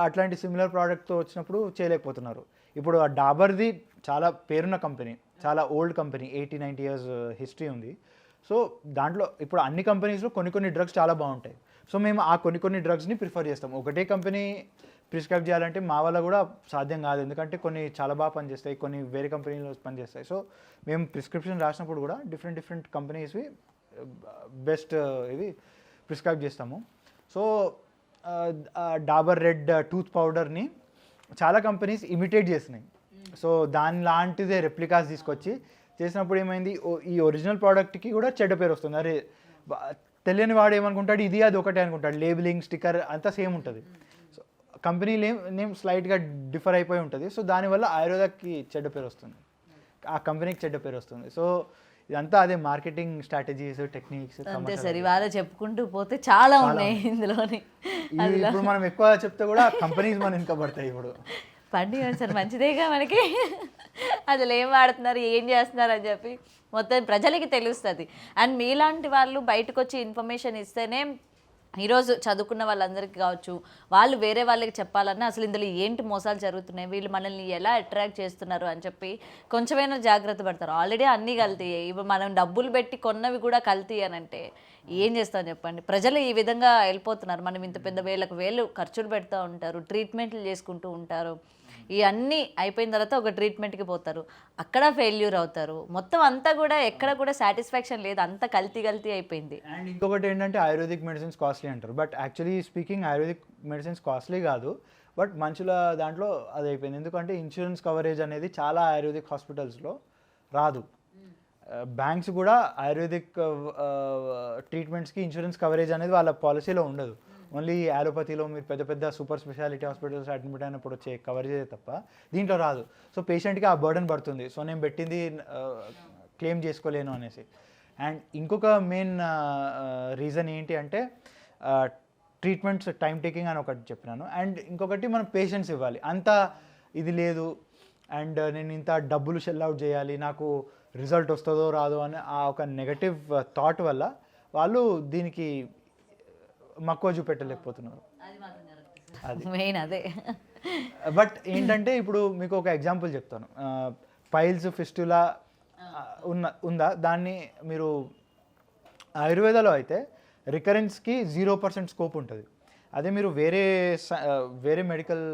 అట్లాంటి సిమిలర్ ప్రోడక్ట్తో వచ్చినప్పుడు చేయలేకపోతున్నారు. ఇప్పుడు ఆ డాబర్ది చాలా పేరున్న కంపెనీ, చాలా ఓల్డ్ కంపెనీ, 80-90 years హిస్టరీ ఉంది. సో దాంట్లో ఇప్పుడు అన్ని కంపెనీస్లో కొన్ని డ్రగ్స్ చాలా బాగుంటాయి. సో మేము ఆ కొన్ని డ్రగ్స్ని ప్రిఫర్ చేస్తాం. ఒకటే కంపెనీ ప్రిస్క్రైబ్ చేయాలంటే మా వల్ల కూడా సాధ్యం కాదు, ఎందుకంటే కొన్ని చాలా బాగా పనిచేస్తాయి, కొన్ని వేరే కంపెనీలో పనిచేస్తాయి. సో మేము ప్రిస్క్రిప్షన్ రాసినప్పుడు కూడా డిఫరెంట్ కంపెనీస్వి బెస్ట్ ఇవి ప్రిస్క్రైబ్ చేస్తాము. సో డాబర్ రెడ్ టూత్ పౌడర్ని చాలా కంపెనీస్ ఇమిటేట్ చేసినాయి. సో దాని లాంటిదే రెప్లికాస్ తీసుకొచ్చి చేసినప్పుడు ఏమైంది, ఈ ఒరిజినల్ ప్రోడక్ట్కి కూడా చెడ్డ పేరు వస్తుంది. అరే తెలియని వాడు ఏమనుకుంటాడు, ఇది అది ఒకటే అనుకుంటాడు, లేబులింగ్ స్టిక్కర్ అంతా సేమ్ ఉంటుంది. సో కంపెనీ నేమ్ స్లైట్గా డిఫర్ అయిపోయి ఉంటుంది. సో దానివల్ల ఆయుర్వేదాకి చెడ్డ పేరు వస్తుంది, ఆ కంపెనీకి చెడ్డ పేరు వస్తుంది. సో ఇదంతా అదే మార్కెటింగ్ స్ట్రాటజీస్, టెక్నిక్స్. అంతే సార్, ఇవాళ చెప్పుకుంటూ పోతే చాలా ఉన్నాయి ఇందులోని. ఇప్పుడు మనం ఎక్కువ చెప్తే కూడా కంపెనీస్ మన ఇంకా పడతాయి. ఇప్పుడు పండుగ సార్ మంచిదేగా మనకి, అసలు ఏం వాడుతున్నారు, ఏం చేస్తున్నారు అని చెప్పి మొత్తం ప్రజలకి తెలుస్తుంది. అండ్ మీలాంటి వాళ్ళు బయటకు వచ్చి ఇన్ఫర్మేషన్ ఇస్తేనే ఈరోజు చదువుకున్న వాళ్ళందరికీ కావచ్చు, వాళ్ళు వేరే వాళ్ళకి చెప్పాలన్నా అసలు ఇందులో ఏంటి మోసాలు జరుగుతున్నాయి, వీళ్ళు మనల్ని ఎలా అట్రాక్ట్ చేస్తున్నారు అని చెప్పి కొంచెమైనా జాగ్రత్త పడతారు. ఆల్రెడీ అన్నీ కల్తీ, ఇప్పుడు మనం డబ్బులు పెట్టి కొన్నవి కూడా కల్తీ అని అంటే ఏం చేస్తాం చెప్పండి. ప్రజలు ఈ విధంగా వెళ్ళిపోతున్నారు. మనం ఇంత పెద్ద వేలు ఖర్చులు పెడతా ఉంటారు, ట్రీట్మెంట్లు చేసుకుంటూ ఉంటారు, ఇవన్నీ అయిపోయిన తర్వాత ఒక ట్రీట్మెంట్కి పోతారు, అక్కడ ఫెయిల్యూర్ అవుతారు. మొత్తం అంతా కూడా ఎక్కడ కూడా సాటిస్ఫాక్షన్ లేదు, అంతా కల్తీ అయిపోయింది. అండ్ ఇంకొకటి ఏంటంటే ఆయుర్వేదిక్ మెడిసిన్స్ కాస్ట్లీ అంటారు, but actually speaking ayurvedic medicines costly కాదు, బట్ మనుషుల దాంట్లో అది అయిపోయింది. ఎందుకంటే ఇన్సూరెన్స్ కవరేజ్ అనేది చాలా ఆయుర్వేదిక్ హాస్పిటల్స్లో రాదు. బ్యాంక్స్ కూడా ఆయుర్వేదిక్ ట్రీట్మెంట్స్కి ఇన్సూరెన్స్ కవరేజ్ అనేది వాళ్ళ పాలసీలో ఉండదు. ఓన్లీ అలోపతిలో మీరు పెద్ద సూపర్ స్పెషాలిటీ హాస్పిటల్స్ అడ్మిట్ అయినప్పుడు వచ్చే కవరేజ్ తప్ప దీంట్లో రాదు. సో పేషెంట్కి ఆ బర్డన్ పడుతుంది, సో నేను పెట్టింది క్లెయిమ్ చేసుకోలేను అనేసి. అండ్ ఇంకొక మెయిన్ రీజన్ ఏంటి అంటే ట్రీట్మెంట్స్ టైం టేకింగ్ అని ఒకటి చెప్పినాను. అండ్ ఇంకొకటి మనం పేషెన్స్ ఇవ్వాలి, అంత ఇది లేదు అండ్ నేను ఇంత డబ్బులు షెల్ అవుట్ చేయాలి, నాకు రిజల్ట్ వస్తుందో రాదో అని ఆ ఒక నెగటివ్ థాట్ వల్ల వాళ్ళు దీనికి మక్కువ చూపెట్టలేకపోతున్నారు. మెయిన్ అదే. బట్ ఏంటంటే ఇప్పుడు మీకు ఒక ఎగ్జాంపుల్ చెప్తాను. పైల్స్, ఫిస్టులా ఉందా దాన్ని మీరు ఆయుర్వేదాలో అయితే రికరెన్స్కి 0% స్కోప్ ఉంటుంది. అదే మీరు వేరే మెడికల్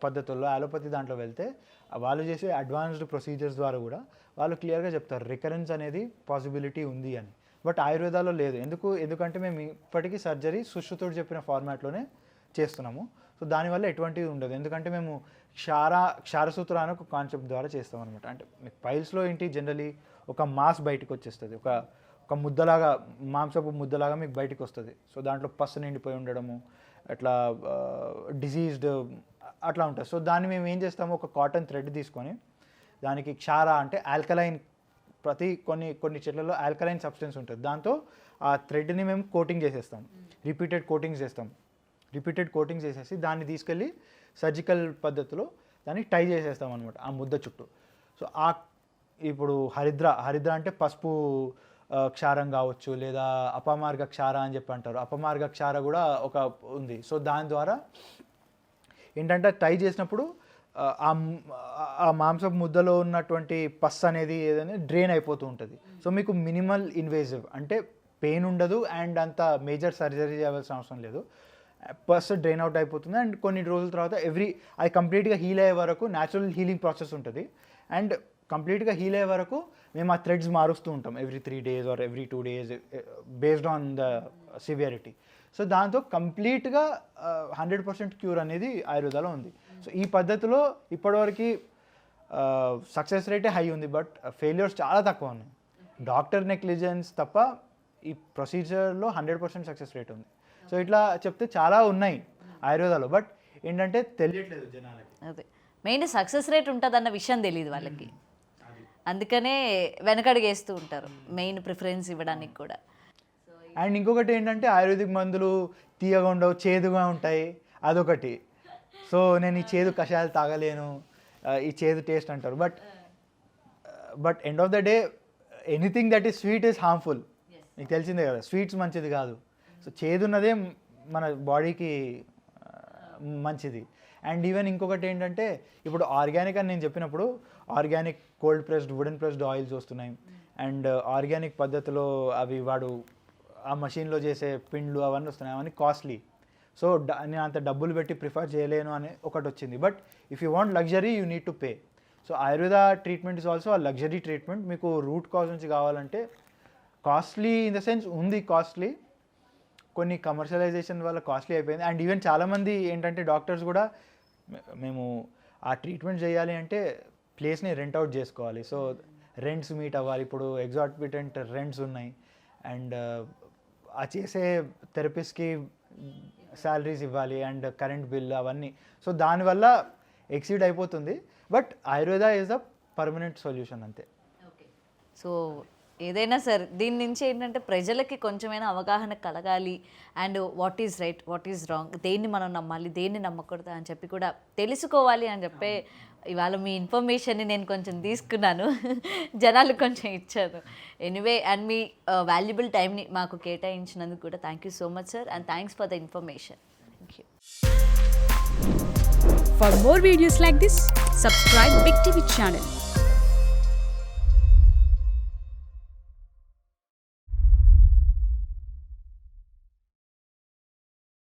పద్ధతుల్లో అలోపతి దాంట్లో వెళ్తే వాళ్ళు చేసే అడ్వాన్స్డ్ ప్రొసీజర్స్ ద్వారా కూడా వాళ్ళు క్లియర్గా చెప్తారు రికరెన్స్ అనేది పాసిబిలిటీ ఉంది అని. బట్ ఆయుర్వేదాలో లేదు. ఎందుకంటే మేము ఇప్పటికీ సర్జరీ సుశ్రుతుడు చెప్పిన ఫార్మాట్లోనే చేస్తున్నాము. సో దానివల్ల ఎటువంటిది ఉండదు. ఎందుకంటే మేము క్షారసూత్ర అనే ఒక కాన్సెప్ట్ ద్వారా చేస్తాం అనమాట. అంటే మీకు పైల్స్లో ఏంటి జనరలీ ఒక మాస్ బయటకు వచ్చేస్తుంది, ఒక ముద్దలాగా మాంసపు ముద్దలాగా మీకు బయటకు వస్తుంది. సో దాంట్లో పస్సు నిండిపోయి ఉండడము, అట్లా డిజీజ్డ్ అట్లా ఉంటుంది. సో దాన్ని మేము ఏం చేస్తాము, ఒక కాటన్ థ్రెడ్ తీసుకొని దానికి క్షార అంటే ఆల్కలైన్, కొన్ని చెట్లలో ఆల్కలైన్ సబ్స్టెన్స్ ఉంటుంది. దాంతో ఆ థ్రెడ్ని మేము కోటింగ్ చేసేస్తాం, రిపీటెడ్ కోటింగ్స్ చేసేసి దాన్ని తీసుకెళ్ళి సర్జికల్ పద్ధతిలో దాన్ని టై చేసేస్తాం అనమాట ఆ ముద్ద చుట్టూ. సో ఇప్పుడు హరిద్ర అంటే పసుపు క్షారం కావచ్చు, లేదా అపమార్గ క్షార అని చెప్పి అంటారు. అపమార్గ క్షార కూడా ఒక ఉంది. సో దాని ద్వారా ఏంటంటే టై చేసినప్పుడు ఆ మాంసపు ముద్దలో ఉన్నటువంటి పస్ అనేది ఏదైనా డ్రైన్ అయిపోతూ ఉంటుంది. సో మీకు మినిమల్ ఇన్వేజివ్ అంటే పెయిన్ ఉండదు అండ్ అంత మేజర్ సర్జరీ చేయాల్సిన అవసరం లేదు. పస్ డ్రైన్ అవుట్ అయిపోతుంది అండ్ కొన్ని రోజుల తర్వాత అది కంప్లీట్గా హీల్ అయ్యే వరకు న్యాచురల్ హీలింగ్ ప్రాసెస్ ఉంటుంది. అండ్ కంప్లీట్గా హీల్ అయ్యే వరకు మేము ఆ థ్రెడ్స్ మారుస్తూ ఉంటాం every 3 days or every 2 days based on the severity. So దాంతో కంప్లీట్గా 100% క్యూర్ అనేది ఆయుర్వేదాలో ఉంది. సో ఈ పద్ధతిలో ఇప్పటివరకు సక్సెస్ రేటే హై ఉంది, బట్ ఫెయిల్యూర్స్ చాలా తక్కువ ఉన్నాయి. డాక్టర్ నెగ్లిజెన్స్ తప్ప ఈ ప్రొసీజర్లో 100% సక్సెస్ రేట్ ఉంది. సో ఇట్లా చెప్తే చాలా ఉన్నాయి ఆయుర్వేదాలో, బట్ ఏంటంటే తెలియట్లేదు జనాలకి. అదే మెయిన్ సక్సెస్ రేట్ ఉంటుంది అన్న విషయం తెలియదు వాళ్ళకి, అందుకనే వెనకడుగేస్తూ ఉంటారు మెయిన్ ప్రిఫరెన్స్ ఇవ్వడానికి కూడా. అండ్ ఇంకొకటి ఏంటంటే ఆయుర్వేదిక్ మందులు తీయగా ఉండవు, చేదుగా ఉంటాయి, అదొకటి. సో నేను ఈ చేదు కషాయాలు తాగలేను, ఈ చేదు టేస్ట్ అంటారు. But end of the day anything that is sweet is harmful. మీకు తెలిసిందే కదా, స్వీట్స్ మంచిది కాదు. సో చేదున్నదే మన బాడీకి మంచిది. అండ్ ఈవెన్ ఇంకొకటి ఏంటంటే ఇప్పుడు ఆర్గానిక్ అని నేను చెప్పినప్పుడు organic cold pressed wooden pressed oils వస్తున్నాయి. అండ్ ఆర్గానిక్ పద్ధతిలో అవి వాడు ఆ మషిన్లో చేసే పిండ్లు అవన్నీ వస్తున్నాయి, అవన్నీ కాస్ట్లీ. సో నేను అంత డబ్బులు పెట్టి ప్రిఫర్ చేయలేను అని ఒకటి వచ్చింది. But if you want luxury you need to pay. So Ayurveda treatment is also ఆ లగ్జరీ ట్రీట్మెంట్. మీకు రూట్ కాజ్ నుంచి కావాలంటే కాస్ట్లీ ఇన్ ద సెన్స్ ఉంది, కాస్ట్లీ కొన్ని కమర్షియలైజేషన్ వల్ల కాస్ట్లీ అయిపోయింది. అండ్ ఈవెన్ చాలామంది ఏంటంటే డాక్టర్స్ కూడా మేము ఆ ట్రీట్మెంట్ చేయాలి అంటే ప్లేస్ని రెంట్ అవుట్ చేసుకోవాలి. సో రెంట్స్ మీట్ అవ్వాలి. ఇప్పుడు ఎగ్జార్బిటెంట్ రెంట్స్ ఉన్నాయి. అండ్ ఆ చేసే థెరపిస్ట్కి శాలరీస్ ఇవ్వాలి అండ్ కరెంట్ బిల్ అవన్నీ. సో దానివల్ల ఎక్సీడ్ అయిపోతుంది. But Ayurveda is a permanent solution అంతే. సో ఏదైనా సరే దీని నుంచి ఏంటంటే ప్రజలకి కొంచెమైనా అవగాహన కలగాలి. And what is right, what is wrong, దేన్ని మనం నమ్మాలి, దేన్ని నమ్మకూడదు అని చెప్పి కూడా తెలుసుకోవాలి అని చెప్పి ఇవాళ మీ ఇన్ఫర్మేషన్ని నేను కొంచెం తీసుకున్నాను, జనాలు కొంచెం ఇచ్చాను. ఎనీవే, అండ్ మీ వాల్యుబుల్ టైంని మాకు కేటాయించినందుకు కూడా thank you so much sir, and thanks for the information. Thank you. For more videos like this, subscribe Big TV channel.